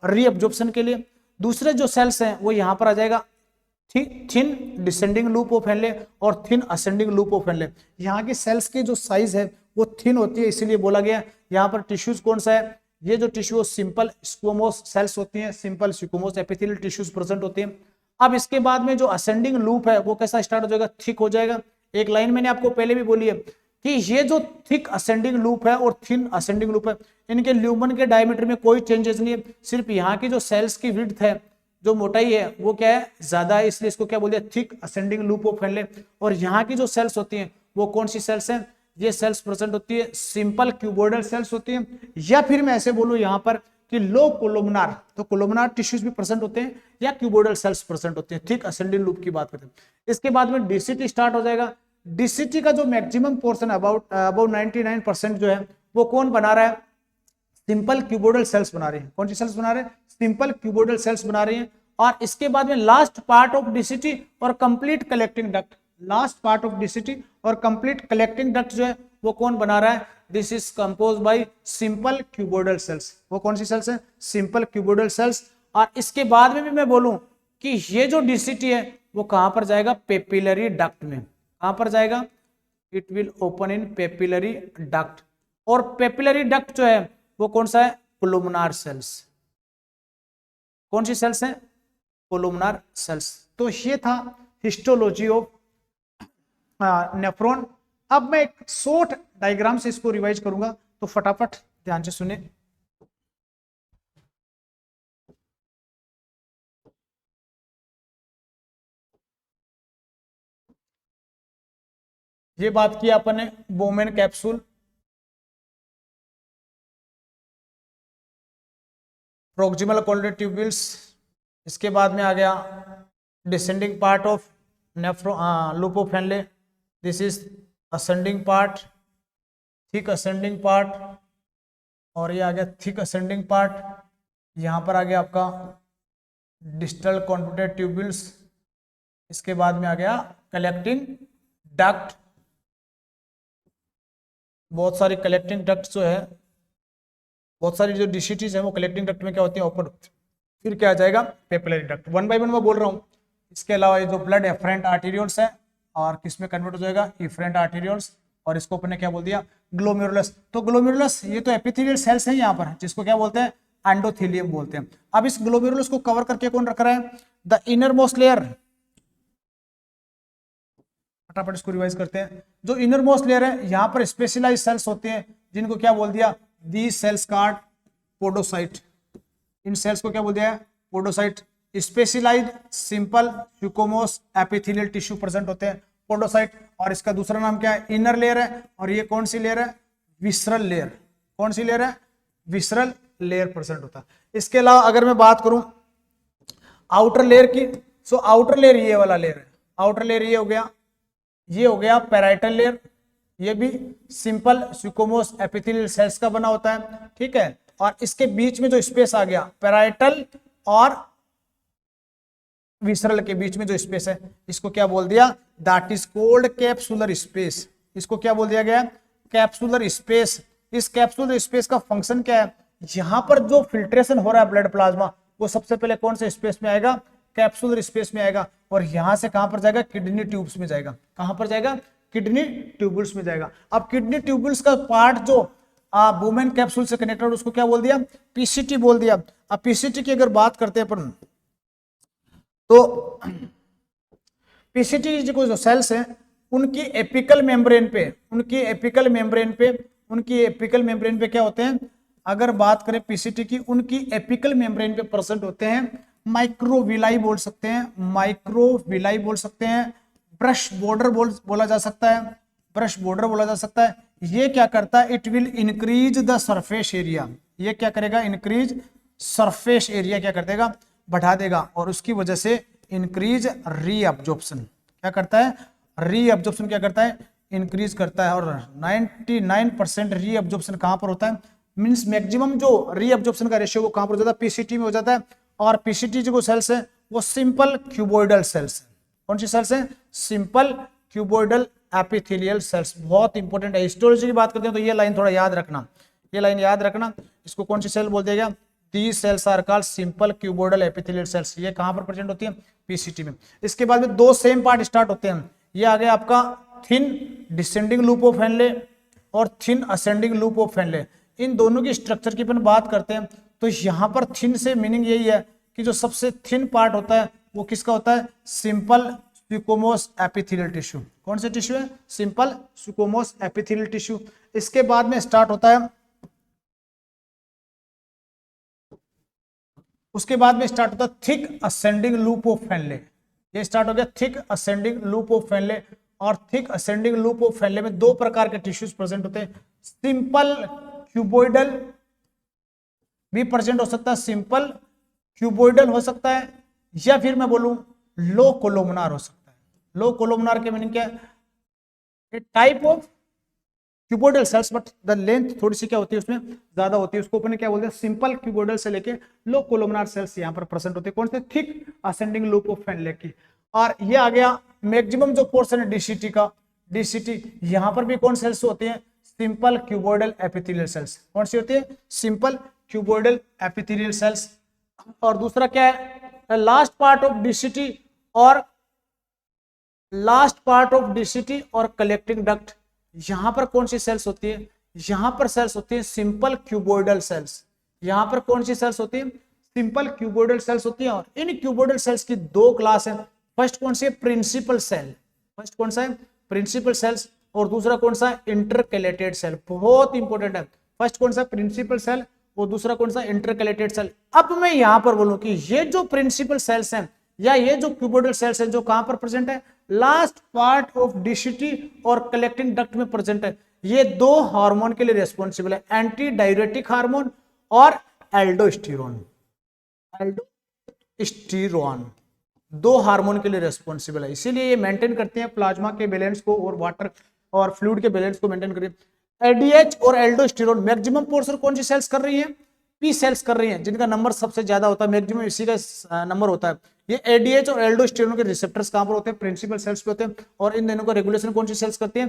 रीअब्जॉर्प्शन के लिए। दूसरे जो सेल्स हैं वो यहाँ पर आ जाएगा thin descending loop of Henle और thin ascending loop of Henle. यहाँ की सेल्स की जो साइज है वो थिन होती है, इसीलिए बोला गया। यहाँ पर टिश्यूज कौन सा है, ये जो टिश्यू सिंपल स्क्वोमोस सेल्स होती हैं, simple squamous epithelial tissues present होती हैं। अब इसके बाद में जो असेंडिंग लूप है वो कैसा स्टार्ट हो जाएगा, थिक हो जाएगा। एक लाइन मैंने आपको पहले भी बोली है कि ये जो थिक असेंडिंग लूप है और थिन असेंडिंग लूप है, इनके ल्यूमन के डायमीटर में कोई चेंजेस नहीं है, सिर्फ यहाँ की जो सेल्स की विड्थ है, जो मोटाई है वो क्या है, ज्यादा है, इसलिए इसको क्या बोल दिया, thick ascending loop of Henle. और यहाँ की जो सेल्स होती हैं वो कौन सी सेल्स हैं, ये सेल्स प्रेजेंट होती है, सिंपल क्यूबोइडल सेल्स होती हैं। या फिर मैं ऐसे बोलूं यहाँ पर कि लो कोलोमनार, तो कोलोमनार टिश्यूज भी प्रेजेंट होते हैं या क्यूबोइडल सेल्स प्रेजेंट होते हैं, थिक असेंडिंग लूप की बात करते हैं। इसके बाद में डीसीटी स्टार्ट हो जाएगा। डीसीटी का जो मैक्सिमम पोर्शन अबाउट 99% जो है वो कौन बना रहा है, सिंपल क्यूबोइडल सेल्स बना रहे हैं। कौन सी सेल्स बना रहे हैं, सिंपल क्यूबोइडल सेल्स बना रही हैं। और इसके बाद में लास्ट पार्ट ऑफ डीसीटी और complete collecting duct, last part of DCT और कंप्लीट कलेक्टिंग डक्ट जो है वो कौन बना रहा है, this is compose by simple cuboidal cells. वो कौन सी सेल्स है, सिंपल क्यूबोइडल सेल्स। और इसके बाद में भी मैं बोलूं कि ये जो डीसीटी है वो कहां पर जाएगा, पेपिलरी डक्ट में। कहां पर जाएगा, it will open in papillary duct. और पेपिलरी डक्ट जो है वो कौन सा है, कोलुमनार सेल्स। कौन सी सेल्स है, कोलुमनार सेल्स। तो ये था हिस्टोलॉजी ऑफ नेफ्रॉन। अब मैं एक शॉर्ट डायग्राम से इसको रिवाइज करूंगा, तो फटाफट ध्यान से सुने। ये बात की अपन ने बोमेन कैप्सूल, प्रोक्सिमल कोलिडेड ट्यूब्यूल्स, इसके बाद में आ गया descending part of loop of Henley, this is ascending part, thick ascending part, और ये आ गया थिक असेंडिंग पार्ट। यहाँ पर आ गया आपका डिस्टल कॉन्वोल्यूटेड ट्यूब्यूल्स, इसके बाद में आ गया कलेक्टिंग डक्ट। बहुत सारी कलेक्टिंग डक्ट जो है, बहुत सारी जो डीसीटीज है वो कलेक्टिंग डक्ट में क्या होती है, ओपन। फिर क्या आ जाएगा, papillary duct. One by one मैं बोल रहा हूँ। इसके अलावा ये जो ब्लड एफरेंट आर्टेरियोल्स है, और किसमें कन्वर्ट हो जाएगा, इफरेंट आर्टेरियोल्स, और इसको अपने क्या बोल दिया, ग्लोमेरुलस। तो ग्लोमेरुलस ये तो एपिथेलियल सेल्स है यहाँ पर, जिसको क्या बोलते हैं, एंडोथेलियम बोलते हैं। अब इस ग्लोमेरुलस को कवर करके कौन रख रहा है, द इनर मोस्ट लेयर। फटाफट इसको रिवाइज करते हैं। जो इनर मोस्ट लेयर है, यहाँ पर स्पेशलाइज सेल्स होते हैं, जिनको क्या बोल दिया, दीज सेल्स कॉल्ड पोडोसाइट। इन सेल्स को क्या बोल दिया है, podocyte. Specialised simple squamous epithelial tissue present होते हैं, पोडोसाइट। और इसका दूसरा नाम क्या है, इनर लेयर है। और ये कौन सी लेयर है, विसरल लेयर। कौन सी लेयर है, विसरल लेयर प्रेजेंट होता है। इसके अलावा अगर मैं बात करूं आउटर लेयर की, सो आउटर लेयर ये वाला लेयर है। आउटर लेयर ये हो गया, ये हो गया पैराइटल लेयर। ये भी सिंपल स्क्वोमोस एपिथेलियल सेल्स का बना होता है, ठीक है। और इसके बीच में जो स्पेस आ गया, पैराइटल और विसरल के बीच में जो स्पेस है, इसको क्या बोल दिया, that is called capsular space. इसको क्या बोल दिया गया, कैप्सुलर स्पेस। इस कैप्सुलर स्पेस का फंक्शन क्या है, यहां पर जो फिल्ट्रेशन हो रहा है ब्लड प्लाज्मा, वो सबसे पहले कौन से स्पेस में आएगा, कैप्सुलर स्पेस में आएगा। और यहां से कहां पर जाएगा, किडनी ट्यूब्स में जाएगा। कहां पर जाएगा, किडनी ट्यूब्यूल्स में जाएगा। अब किडनी ट्यूब्यूल्स का पार्ट जो वुमेन कैप्सूल से कनेक्टेड, उसको क्या बोल दिया, पीसीटी बोल दिया। अब पीसीटी की अगर बात करते हैं अपन, तो पीसीटी जो सेल्स हैं, उनकी एपिकल मेम्ब्रेन पे, उनकी एपिकल मेम्ब्रेन पे क्या होते हैं, अगर बात करें पीसीटी की, उनकी एपिकल मेम्ब्रेन पे प्रेजेंट होते हैं माइक्रोविलाई बोल सकते हैं, माइक्रोविलाई बोल सकते हैं, ब्रश बॉर्डर बोला जा सकता है, ब्रश बॉर्डर बोला जा सकता है। ये क्या करता है, it will increase the surface area. ये क्या करेगा, इंक्रीज सरफेस एरिया क्या कर देगा, बढ़ा देगा। और उसकी वजह से इंक्रीज रीअब्जॉर्प्शन, क्या करता है, रीअब्जॉर्प्शन क्या करता है, इंक्रीज करता है। और 99% रीअब्जॉर्प्शन कहां पर होता है, मींस मैक्सिमम जो रीअब्जॉर्प्शन का रेशियो वो कहां पर हो जाता है, पीसीटी में हो जाता है। और पीसीटी जो सेल्स है वो सिंपल क्यूबोइडल सेल्स है। कौन सी सेल्स है, सिंपल क्यूबोइडल एपिथेलियल सेल्स। बहुत इंपॉर्टेंट है। हिस्टोलॉजी की बात करते हैं तो ये लाइन थोड़ा याद रखना, ये लाइन याद रखना। इसको कौन सी सेल बोल देगा, these cells are called simple cuboidal epithelial cells. ये कहां पर प्रेजेंट होती है, पीसीटी में। इसके बाद में दो सेम पार्ट स्टार्ट होते हैं। ये आ गया आपका thin descending loop of Henle, और थिन असेंडिंग लूप ऑफ फेनले, इन दोनों की स्ट्रक्चर की अपन बात करते हैं तो यहाँ पर थिन से मीनिंग यही है कि जो सबसे थिन पार्ट होता है वो किसका होता है, सिंपल स्क्विमोस एपिथेलियल टिश्यू। कौन सा टिश्यू है, सिंपल स्क्विमोस एपिथेलियल टिश्यू। इसके बाद में स्टार्ट होता है, उसके बाद में स्टार्ट होता है thick ascending loop of Henle. ये स्टार्ट हो गया thick ascending loop of Henle. और थिक असेंडिंग लूप ऑफ फेनले में दो प्रकार के टिश्यूज प्रेजेंट होते हैं, सिंपल क्यूबोइडल भी प्रेजेंट हो सकता है, सिंपल क्यूबोइडल हो सकता है, या फिर मैं बोलूं लो कोलोमनार हो सकता है। लो कोलोमनार के मीनिंग क्या है, a type of cuboidal cells but the length थोड़ी सी क्या होती है उसमें ज्यादा होती है, उसको अपन क्या बोलते हैं, सिंपल क्यूबोइडल से लेके लो कोलोमनार सेल्स यहाँ पर प्रेजेंट होते हैं। कौन से, थिक असेंडिंग लूप ऑफ फेनले की। और ये आ गया मैक्सिमम जो पोर्शन है डीसीटी का, डीसीटी यहाँ पर भी कौन सेल्स होती है, सिंपल क्यूबोइडल एपिथेलियल सेल्स। कौन सी होती है, सिंपल क्यूबोइडल एपिथेलियल सेल्स। और दूसरा क्या है, लास्ट पार्ट ऑफ डीसीटी और लास्ट पार्ट ऑफ डीसीटी और कलेक्टिंग डक्ट, यहां पर कौन सी सेल्स होती है, यहां पर सेल्स होती है सिंपल क्यूबोइडल सेल्स। यहां पर कौन सी सेल्स होती है, सिंपल क्यूबोइडल सेल्स होती है। और इन क्यूबोइडल सेल्स की दो क्लास है, फर्स्ट कौन सी है, प्रिंसिपल सेल, फर्स्ट कौन सा है, प्रिंसिपल सेल्स, और दूसरा कौन सा है, इंटरकैलेटेड सेल। बहुत इंपॉर्टेंट है, फर्स्ट कौन सा, प्रिंसिपल सेल, और दूसरा कौन सा, इंटरकैलेटेड सेल। अब मैं यहां पर बोलूं कि ये जो प्रिंसिपल सेल्स हैं या ये जो क्यूबोइडल सेल्स हैं जो कहां पर प्रेजेंट है, लास्ट पार्ट ऑफ डीसीटी और कलेक्टिंग डक्ट में प्रेजेंट है। ये दो हार्मोन के लिए रिस्पॉन्सिबल है, एंटी डाययूरेटिक हार्मोन और एल्डोस्टेरोन। एल्डोस्टेरोन दो हार्मोन के लिए रिस्पॉन्सिबल है, इसीलिए ये मेंटेन करते हैं प्लाज्मा के बैलेंस को और वाटर और फ्लूइड के बैलेंस को मेंटेन करते हैं। एडीएच और एल्डोस्टेरोन मैक्सिमम पोर्शन कौन सी सेल्स कर रही है, पी सेल्स कर रही हैं, जिनका नंबर सबसे ज्यादा होता है, मैक्सिमम इसी का नंबर होता है। ये एडीएच और एल्डोस्टेरोन के रिसेप्टर्स कहां पर होते हैं, प्रिंसिपल सेल्स पे होते हैं। और इन दोनों का रेगुलेशन कौन सी सेल्स करती हैं,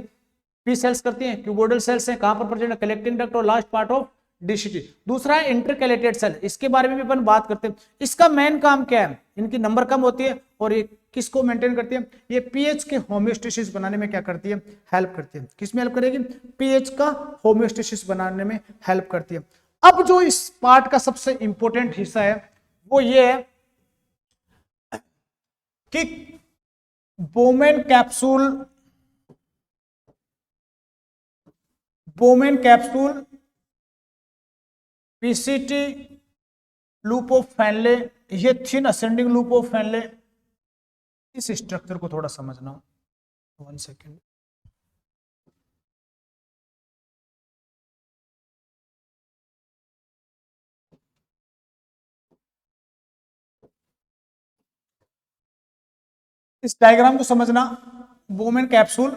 पी सेल्स करती हैं। क्यूबोइडल सेल्स हैं, कहां पर प्रेजेंट है, कलेक्टिंग डक्ट और लास्ट पार्ट ऑफ डीसीटी। दूसरा है इंटरकैलेटेड सेल, इसके बारे में भी अपन बात करते हैं। इसका मेन काम क्या है, इनकी नंबर कम होती है और ये किसको मेंटेन करती है, ये पीएच के होम्योस्टेसिस बनाने में क्या करती है, हेल्प करती है। किसमें हेल्प करेगी, पीएच का होम्योस्टेसिस बनाने में हेल्प करती है। अब जो इस पार्ट का सबसे इंपॉर्टेंट हिस्सा है वो ये है कि Bowman capsule PCT loop of Henle, ये thin ascending loop of Henle, इस स्ट्रक्चर को थोड़ा समझना। 1 सेकेंड, इस डायग्राम को समझना। Bowman capsule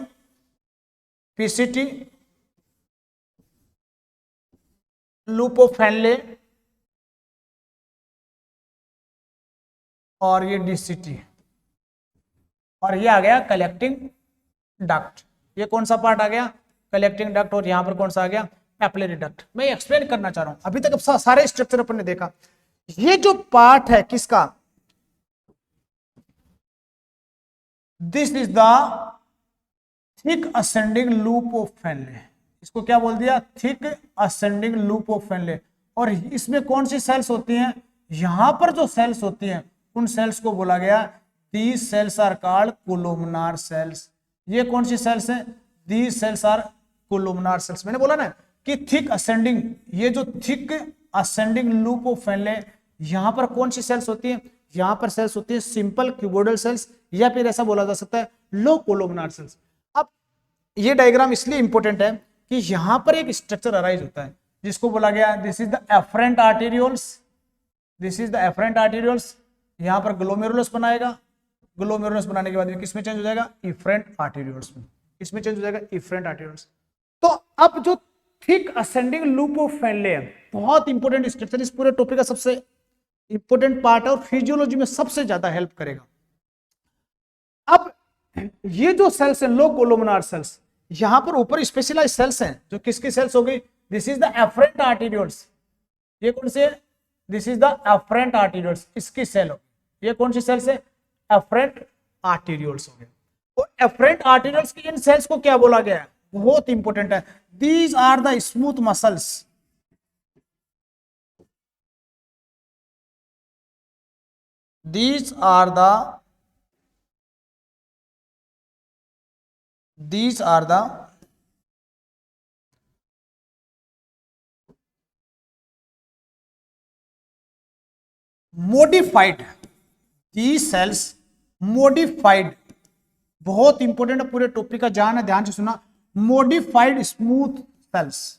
PCT loop of Henle और ये डीसीटी, और ये आ गया कलेक्टिंग डक्ट। ये कौन सा पार्ट आ गया, कलेक्टिंग डक्ट, और यहां पर कौन सा आ गया, पैपिलरी डक्ट। मैं एक्सप्लेन करना चाह रहा हूं, अभी तक अब सारे स्ट्रक्चर अपन ने देखा। ये जो पार्ट है किसका, this is the thick ascending loop of Henle. इसको क्या बोल दिया, thick ascending loop of Henle. और इसमें कौन सी सेल्स होती हैं, यहां पर जो सेल्स होती हैं उन सेल्स को बोला गया, these cells are called columnar cells. ये कौन सी सेल्स हैं, these cells are columnar cells. मैंने बोला ना कि थिक असेंडिंग, ये जो thick ascending loop of Henle, यहां पर कौन सी सेल्स होती है, यहां पर सेल्स होती है सिंपल क्यूबोइडल सेल्स, या फिर ऐसा बोला जा सकता है लो कोलुमनार सेल्स। अब ये डायग्राम इसलिए इंपॉर्टेंट है कि यहां पर एक स्ट्रक्चर अराइज होता है जिसको बोला गया, this is the afferent arterioles, this is the afferent arterioles. यहां पर ग्लोमेरुलस बनाएगा, ग्लोमेरुलस बनाने के बाद किसमें चेंज हो जाएगा, इफरेंट आर्टेरियोल्स में। किसमें चेंज हो जाएगा, इफरेंट आर्टेरियोल्स। तो अब जो थिक असेंडिंग लूप ऑफ फेनले है, बहुत इंपॉर्टेंट स्ट्रक्चर, इस पूरे टॉपिक का सबसे इंपॉर्टेंट पार्ट है और फिजियोलॉजी में सबसे ज्यादा हेल्प करेगा। अब ये जो सेल्स हैं, लो कोलुमनार सेल्स, यहां पर ऊपर स्पेशलाइज्ड सेल्स हैं जो किसकी सेल्स हो गई, this is the afferent arterioles. ये कौन से, this is the afferent arterioles, इसकी सेल हो। ये कौन सी सेल्स है, एफरेंट आर्टेरियोल्स हो गए। और एफरेंट आर्टेरियोल्स की इन सेल्स को क्या बोला गया है, बहुत इंपॉर्टेंट है। These are the smooth muscles, these are the these are the modified, these cells modified, बहुत इंपॉर्टेंट है, पूरे टॉपिक का जान है, ध्यान से सुना। Modified smooth cells,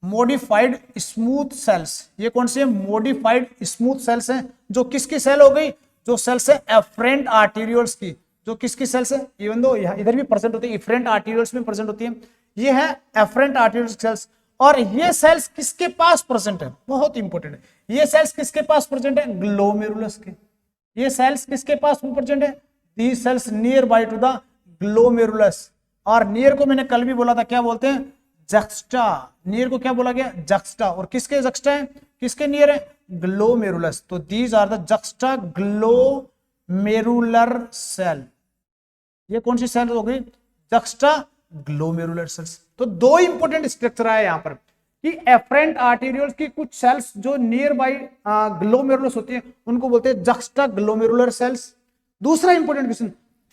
modified smooth cells, ये कौन सी है? मॉडिफाइड स्मूथ सेल्स हैं। जो किसकी सेल हो गई? जो सेल्स है एफरेंट आर्टेरियोल्स की। जो किसकी सेल्स है? इवन दो इधर भी प्रेजेंट होती है, एफरेंट आर्टेरियोल्स में प्रेजेंट होती है। ये है एफरेंट आर्टेरियोल्स सेल्स। और ये सेल्स किसके पास प्रेजेंट है? बहुत इंपॉर्टेंट है। ये सेल्स किसके पास प्रेजेंट है? ग्लोमेरुलस के। ये सेल्स किसके पास प्रेजेंट है? These cells near by two the glomerulus. और नियर को मैंने कल भी बोला था, क्या बोलते हैं? जक्स्टा। नियर को क्या बोला गया? जक्स्टा। और किसके जक्स्टा है? किसके नियर है? ग्लोमेरुलस। तो these are the juxta glomerular cell. ये कौन सी सेल हो गई? Juxta glomerular cells. तो दो इंपॉर्टेंट स्ट्रक्चर है यहां पर कि एफरेंट आर्टेरियोल्स की कुछ सेल्स जो नियर बाई ग्लोमेरुलस होती है उनको बोलते हैं जक्स्टा ग्लोमेरुलर सेल्स। दूसरा इंपॉर्टेंट क्वेश्चन,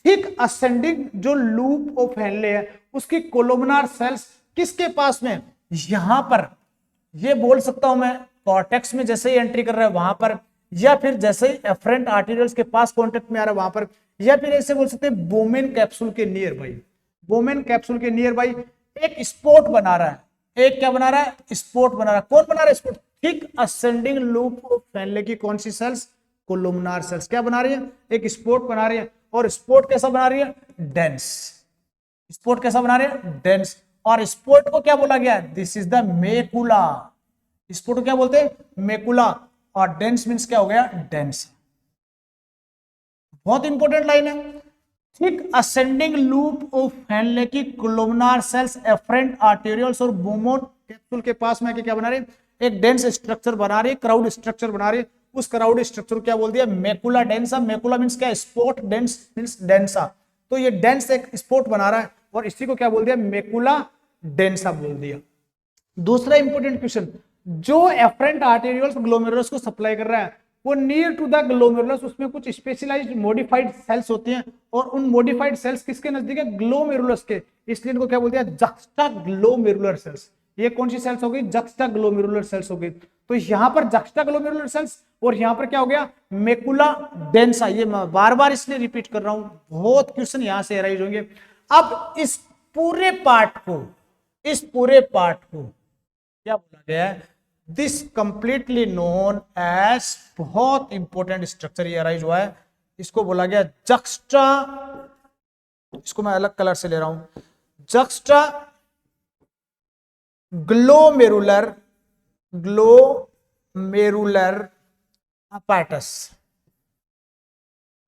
थिक असेंडिंग जो लूप ऑफ हेनले है उसकी कोलोमनार सेल्स किसके पास में? यहां पर। ये बोल सकता हूं मैं कॉर्टेक्स में जैसे ही एंट्री कर रहा है वहां पर, या फिर जैसे ही एफरेंट आर्टेरियल्स के पास कॉन्टेक्ट में आ रहा है वहां पर, या फिर ऐसे बोल सकते हैं बोमेन कैप्सूल के नियर बाई। बोमेन कैप्सूल के नियर बाई एक स्पोर्ट बना रहा है। एक क्या बना रहा है? स्पोर्ट बना रहा है। कौन बना रहा है sport? Thick ascending loop of Henley की कौन सी सेल्स? Columnar sales. क्या बना रही है? एक स्पोर्ट बना रही है। और स्पोर्ट कैसा बना रही है? डेंस। स्पोर्ट कैसा बना रही है? डेंस। और स्पोर्ट को क्या बोला गया? This is the macula. Sport को क्या बोलते हैं? मेकुला। और डेंस मींस क्या हो गया? डेंस। बहुत इंपॉर्टेंट लाइन है। Thick ascending loop of Henley की कोलुमनार सेल्स एफरेंट आर्टेरियल्स और बोमोन कैप्सूल के पास में क्या बना रही है? एक डेंस स्ट्रक्चर बना रही है, क्राउड स्ट्रक्चर बना रही है। उस क्राउड स्ट्रक्चर को क्या बोल दिया? मेकुला डेंसा। मेकुला मींस क्या? स्पोर्ट। Dense means densa. तो ये डेंस एक स्पोर्ट बना रहा है और इसी को क्या बोल दिया? मेकुला डेंसा बोल दिया। दूसरा इंपॉर्टेंट क्वेश्चन, जो एफरेंट आर्टेरियल्स ग्लोमेरुलस को सप्लाई कर रहा है वो नियर टू द ग्लोमेरुलस, उसमें कुछ स्पेशलाइज्ड मॉडिफाइड सेल्स होती हैं और उन मॉडिफाइड सेल्स किसके नजदीक है? ग्लोमेरुलस के। इसलिए इनको क्या बोलते हैं? Juxta glomerular cells. ये कौन सी सेल्स हो गई? जक्स्टा ग्लोमेरुलर सेल्स हो गई। तो यहां पर जक्स्टा ग्लोमेरुलर सेल्स और यहां पर क्या हो गया? मेकुला डेंसा। ये मैं बार बार इसलिए रिपीट कर रहा हूं, बहुत क्वेश्चन यहां से अराइज होंगे। अब इस पूरे पार्ट को क्या बोला गया है? दिस कंप्लीटली नोन एज, बहुत इंपॉर्टेंट स्ट्रक्चर ये अराइज हुआ है, इसको बोला गया जक्स्टा, इसको मैं अलग कलर से ले रहा हूं, जक्स्टा ग्लोमेरुलर अपैरटस।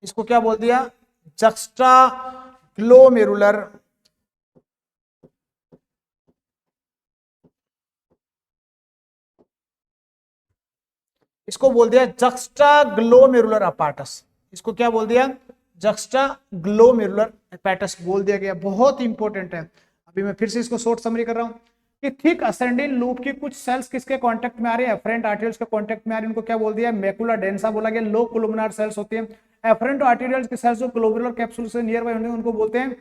इसको क्या बोल दिया? जक्स्टा ग्लोमेरुलर इसको बोल दिया जक्स्टा ग्लोमेरुलर अपैरटस। इसको क्या बोल दिया? जक्स्टा ग्लोमेरुलर अपैरटस बोल दिया गया। बहुत इंपॉर्टेंट है। अभी मैं फिर से इसको शॉर्ट समरी कर रहा हूं कि थिक असेंडिंग लूप की कुछ सेल्स किसके कांटेक्ट में आ रही है? एफरेंट आर्टेरियल्स के कांटेक्ट में आ रही है। उनको क्या बोल दिया? मेकुला डेंसा बोला गया। लो कोलुमनार सेल्स होती है। एफरेंट आर्टेरियल्स के सेल्स जो ग्लोमेरुलर कैप्सूल से नियर बाय होंगे उनको बोलते हैं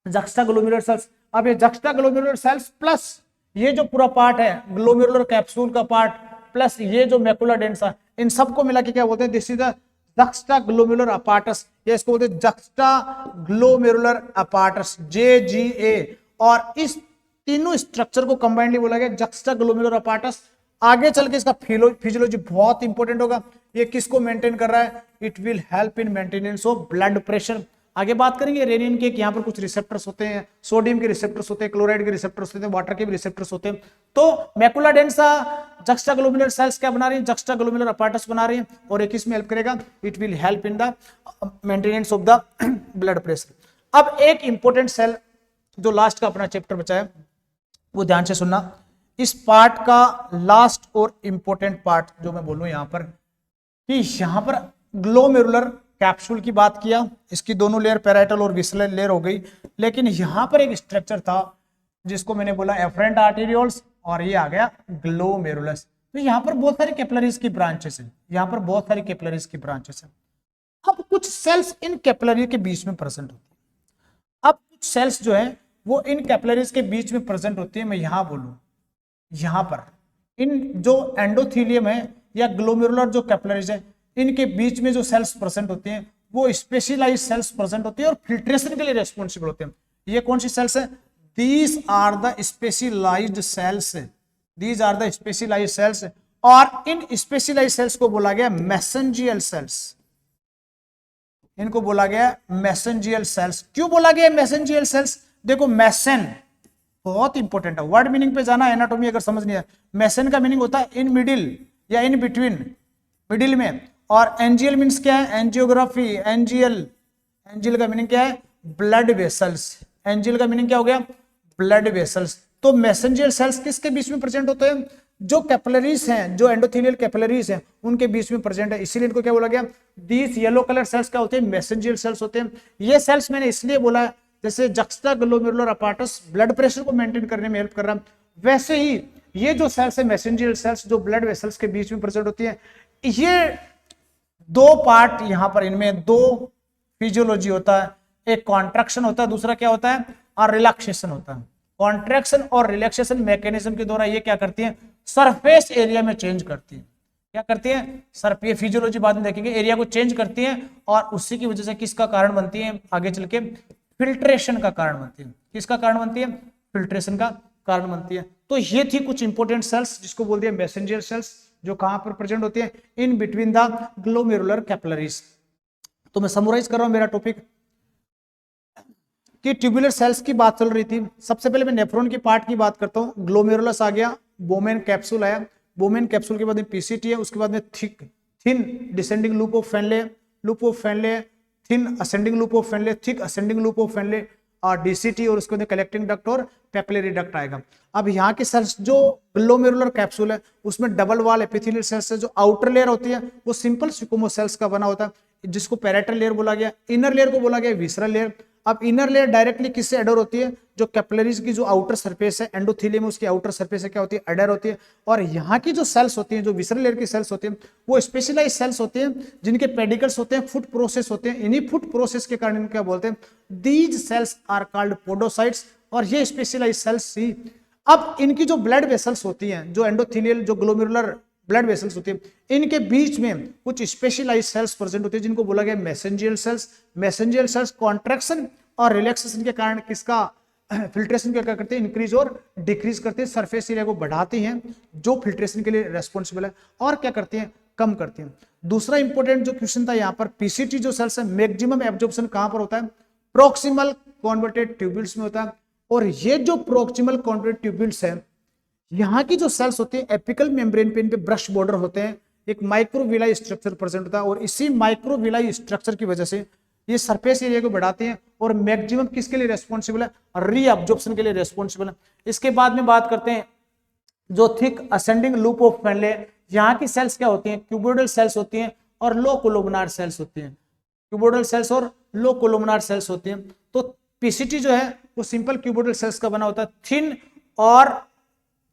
जक्स्टा ग्लोमेरुलर सेल्स। अब ये जक्स्टा ग्लोमेरुलर सेल्स प्लस ये जो पूरा पार्ट है ग्लोमेरुलर कैप्सूल का पार्ट प्लस ये जो मैकुला डेंसा, इन सबको मिला के क्या बोलते हैं? This is the juxta glomerular apparatus. ये इसको बोलते हैं जक्स्टा ग्लोमेरुलर अपैरटस, JGA। और इस तीनों स्ट्रक्चर को कंबाइंडली बोला गया जक्स्टा ग्लोमेरुलर अपैरटस। आगे चल के इसका फिजियोलॉजी बहुत इंपॉर्टेंट होगा। ये किसको मेंटेन कर रहा है? It will help in maintenance of blood pressure. आगे बात करेंगे रेनिन के, यहाँ पर कुछ रिसेप्टर्स होते हैं, सोडियम के रिसेप्टर्स होते हैं, क्लोराइड के रिसेप्टर्स होते हैं, वाटर के भी रिसेप्टर्स होते हैं। तो macula densa juxta glomerular cells क्या बना रही है? जक्स्टा ग्लोमेरुलर अपैरटस बना रही है और एक इसमें हेल्प करेगा, it will help in the maintenance of the blood pressure. अब एक इंपॉर्टेंट सेल जो लास्ट का अपना चैप्टर बचा है वो ध्यान से सुनना। इस पार्ट का लास्ट और इंपॉर्टेंट पार्ट जो मैं बोलूं यहां पर कि यहां पर ग्लोमेरुलर कैप्सूल की बात किया, इसकी दोनों लेयर पैराइटल और विसरल लेयर हो गई, लेकिन यहाँ पर एक स्ट्रक्चर था जिसको मैंने बोला एफरेंट आर्टेरियोल्स, और ये आ गया ग्लोमेरुलस। तो यहाँ पर बहुत सारी कैपिलरीज की ब्रांचेस हैं, यहाँ पर बहुत सारी कैपिलरीज की ब्रांचेस हैं। अब कुछ सेल्स इन कैपिलरी के बीच में प्रेजेंट होती है। अब कुछ सेल्स जो है वो इन कैपिलरीज के बीच में प्रेजेंट होती है। मैं यहाँ बोलूँ, यहाँ पर इन जो एंडोथीलियम है या ग्लोमेरुलर जो कैपिलरीज है, इनके बीच में जो सेल्स प्रेजेंट होती हैं वो स्पेशलाइज्ड सेल्स प्रेजेंट होती है और फिल्ट्रेशन के लिए रेस्पॉन्सिबल होते हैं। ये कौन सी सेल्स है? These are the specialised cells, these are the specialised cells, और इन स्पेशलाइज्ड सेल्स को बोला गया मैसेंजियल सेल्स। इनको बोला गया मैसेंजियल सेल्स। क्यों बोला गया मैसेंजियल सेल्स? देखो मैसेन बहुत इंपॉर्टेंट है, वर्ड मीनिंग पे जाना, एनाटॉमी अगर समझ नहीं है। मैसेन का मीनिंग होता है इन मिडिल या इन बिटवीन, मिडिल में। और एंजियल मीन्स क्या है? एंजियोग्राफी, एंजियल, एंजियल का मीनिंग क्या है? Blood vessels. एंजियल का मीनिंग क्या हो गया? Blood vessels. तो मैसेंजियल सेल्स किसके बीच में प्रेजेंट होते हैं? जो कैपिलरीज हैं, जो एंडोथेलियल कैपिलरीज हैं, उनके बीच में प्रेजेंट है, इसीलिए इनको क्या बोला गया? दीज येलो कलर सेल्स क्या होते हैं? मैसेंजियल सेल्स होते हैं। ये सेल्स मैंने इसलिए बोला जैसे जक्स्टाग्लोमेरुलर अपार्टस ब्लड प्रेशर को मेंटेन करने में हेल्प कर रहा है, वैसे ही ये जो सेल्स है मैसेंजियल सेल्स जो ब्लड वेसल्स के बीच में प्रेजेंट होती है, ये दो पार्ट यहां पर, इनमें दो फिजियोलॉजी होता है, एक कॉन्ट्रैक्शन होता है, दूसरा क्या होता है? और रिलैक्सेशन होता है। कॉन्ट्रैक्शन और रिलैक्सेशन मैकेनिज्म के द्वारा ये क्या करती है? सरफेस एरिया में चेंज करती है। क्या करती है? सरफेस फिजियोलॉजी बाद में देखेंगे, एरिया को चेंज करती है और उसी की वजह से किसका कारण बनती है? आगे चल के फिल्ट्रेशन का कारण बनती है। किसका कारण बनती है? फिल्ट्रेशन का कारण बनती है। तो ये थी कुछ इंपॉर्टेंट सेल्स जिसको बोल दिया मैसेंजर सेल्स, जो कहां पर प्रेजेंट होती है? In between the glomerular capillaries. तो मैं समराइज कर रहा हूं मेरा टॉपिक कि ट्यूबुलर सेल्स की बात चल रही थी। सबसे पहले मैं नेफ्रॉन की पार्ट की बात करता हूं। ग्लोमेरुलस आ गया, बोमेन कैप्सूल आया, बोमेन कैप्सूल के बाद में पीसीटी है, उसके बाद में thin descending loop of Henle, thin ascending loop of Henle, thick ascending loop of Henle, और डीसीटी, और उसके बाद कलेक्टिंग डक्ट और पेपिलरी डक्ट आएगा। अब यहाँ के सेल्स जो ग्लोमेरुलर कैप्सूल है उसमें डबल वॉल एपिथेलियल सेल्स है। जो आउटर लेयर होती है वो सिंपल स्क्विमोस सेल्स का बना होता है, जिसको पैराइटल लेयर बोला गया। इनर लेयर को बोला गया विसरल लेयर। अब इनर लेयर डायरेक्टली किससे अडर होती है? जो कैपिलरीज की जो आउटर सरफेस है, एंडोथेलियम उसकी आउटर सरफेस है, क्या होती है? अडर होती है। और यहाँ की जो सेल्स होती हैं, जो विसरल लेयर की सेल्स होती हैं, वो स्पेशलाइज सेल्स होते हैं जिनके पेडिकल्स होते हैं, फुट प्रोसेस होते हैं। इन्हीं फुट प्रोसेस के कारण इनको क्या बोलते हैं? These cells are called podocytes. और ये स्पेशलाइज सेल्स ही, अब इनकी जो ब्लड वेसल्स होती हैं, जो एंडोथेलियल जो ग्लोमेरुलर ब्लड वेसल्स होती है, इनके बीच में कुछ स्पेशलाइज्ड सेल्स प्रेजेंट होती है जिनको बोला गया mesangial cells. Mesangial cells contraction और रिलैक्सेशन के कारण किसका फिल्ट्रेशन क्या करते हैं? इंक्रीज और डिक्रीज करते हैं, सरफेस एरिया को बढ़ाती हैं, जो फिल्ट्रेशन के लिए रेस्पॉन्सिबल है, और क्या करती हैं? कम करती हैं। दूसरा इंपॉर्टेंट जो क्वेश्चन था यहाँ पर, पीसीटी जो सेल्स है मैक्सिमम एब्जॉर्प्शन कहां पर होता है? प्रोक्सिमल कॉन्वर्टेड ट्यूब्यूल्स में होता है। और ये जो प्रोक्सिमल कॉन्वर्टेड ट्यूब्यूल्स है, यहाँ की जो सेल्स होती है एपिकल मेम्ब्रेन पे, इन पे ब्रश बॉर्डर होते हैं, एक माइक्रोविलाई स्ट्रक्चर प्रेजेंट होता है, और इसी माइक्रोविलाई स्ट्रक्चर की वजह से ये सरफेस एरिया को बढ़ाते हैं और मैक्सिमम किसके लिए रेस्पॉन्सिबल है? रीअब्जॉर्प्शन के लिए रेस्पॉन्सिबल है। इसके बाद में बात करते हैं जो थिक असेंडिंग लूप ऑफ फेनले। यहाँ की सेल्स क्या होती हैं? क्यूबोइडल सेल्स होती हैं और लो कोलोमनार सेल्स होती हैं। क्यूबोइडल सेल्स और लो कोलोमनार सेल्स होती हैं। तो पीसीटी जो है वो सिंपल क्यूबोइडल सेल्स का बना होता है। थिन और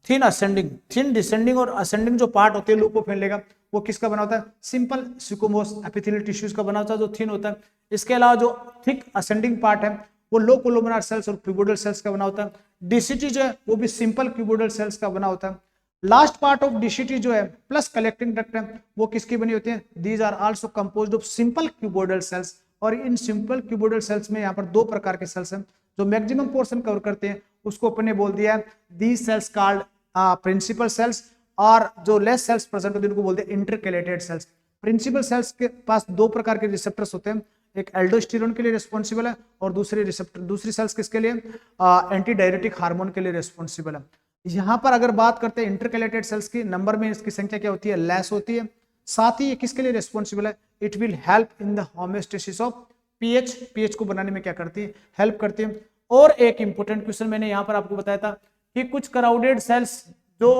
थिन असेंडिंग, थिन डिसेंडिंग और असेंडिंग जो पार्ट होते हैं लूप ऑफ फेनले का, वो किसका बना होता है? सिंपल स्क्विमोस एपिथेलियल टिश्यूज का बना होता है, जो थिन होता है। इसके अलावा जो थिक असेंडिंग पार्ट है वो लो कोलोमनार सेल्स और क्यूबोइडल सेल्स का बना होता है। डीसीटी जो है वो भी सिंपल क्यूबोइडल सेल्स का बना होता है। लास्ट पार्ट ऑफ डीसीटी जो है प्लस कलेक्टिंग डक्ट है, वो किसकी बनी होती है? These are also composed of simple cuboidal cells. और इन सिंपल क्यूबोइडल सेल्स में यहाँ पर दो प्रकार के सेल्स हैं जो मैक्सिमम पोर्शन कवर करते हैं, उसको अपन ने बोल दिया these cells called principal cells, और जो लेस सेल्स प्रेजेंट होते हैं उनको बोलते हैं इंटरकैलेटेड सेल्स। प्रिंसिपल सेल्स के पास दो प्रकार के रिसेप्टर्स होते हैं, एक एल्डोस्टेरोन के लिए रिस्पॉन्सिबल है और दूसरी सेल्स किसके लिए? एंटी डायरेटिक हार्मोन के लिए रिस्पॉन्सिबल है। यहाँ पर अगर बात करते हैं इंटरकैलेटेड सेल्स की, नंबर में इसकी संख्या क्या होती है? लेस होती है। साथ ही ये किसके लिए रिस्पॉन्सिबल है? It will help in the homeostasis of pH, pH को बनाने में क्या करती है? हेल्प करती है। और एक इंपॉर्टेंट क्वेश्चन मैंने यहाँ पर आपको बताया था कि कुछ क्राउडेड सेल्स जो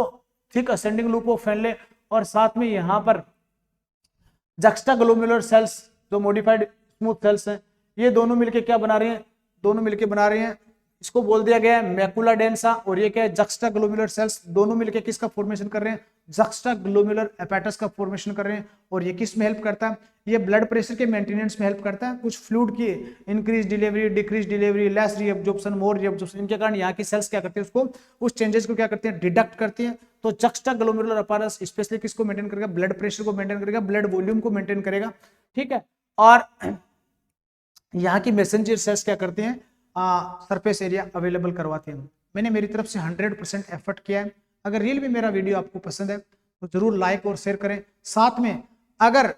thick ascending loop of Henle और साथ में यहाँ पर जक्स्टाग्लोमेरुलर सेल्स जो मॉडिफाइड स्मूथ सेल्स हैं, ये दोनों मिलके क्या बना रहे हैं, दोनों मिलके बना रहे हैं, इसको बोल दिया गया है मैकुला डेंसा, और ये क्या है जक्स्टा ग्लोमेरुलर सेल्स, दोनों मिलके किसका फॉर्मेशन कर रहे हैं, जक्स्टा ग्लोमेरुलर एपेटस का फॉर्मेशन कर रहे हैं। और ये किस में हेल्प करता है, ये ब्लड प्रेशर के मेंटेनेंस में हेल्प करता है, कुछ फ्लूइड की increase delivery, decrease delivery, less reabsorption, more reabsorption, इनके कारण यहाँ की सेल्स क्या करते हैं, उसको उस चेंजेस को क्या करते हैं, डिडक्ट करती हैं। तो जक्स्टा ग्लोमेरुलर एपेटस स्पेशली किसको मेंटेन करेगा, ब्लड प्रेशर को मेंटेन करेगा, ब्लड वॉल्यूम को मेंटेन करेगा, ठीक है। और यहाँ की मैसेंजर सेल्स क्या करते हैं, सरफेस एरिया अवेलेबल करवाते हैं। मैंने मेरी तरफ से 100% एफर्ट किया है। अगर रियल में मेरा वीडियो आपको पसंद है तो जरूर लाइक और शेयर करें। साथ में अगर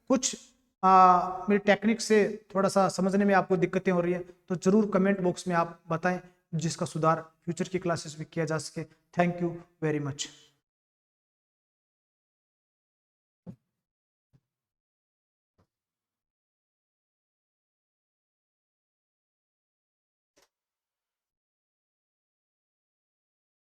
कुछ मेरी टेक्निक से थोड़ा सा समझने में आपको दिक्कतें हो रही है तो जरूर कमेंट बॉक्स में आप बताएं, जिसका सुधार फ्यूचर की क्लासेस में किया जा सके। Thank you very much.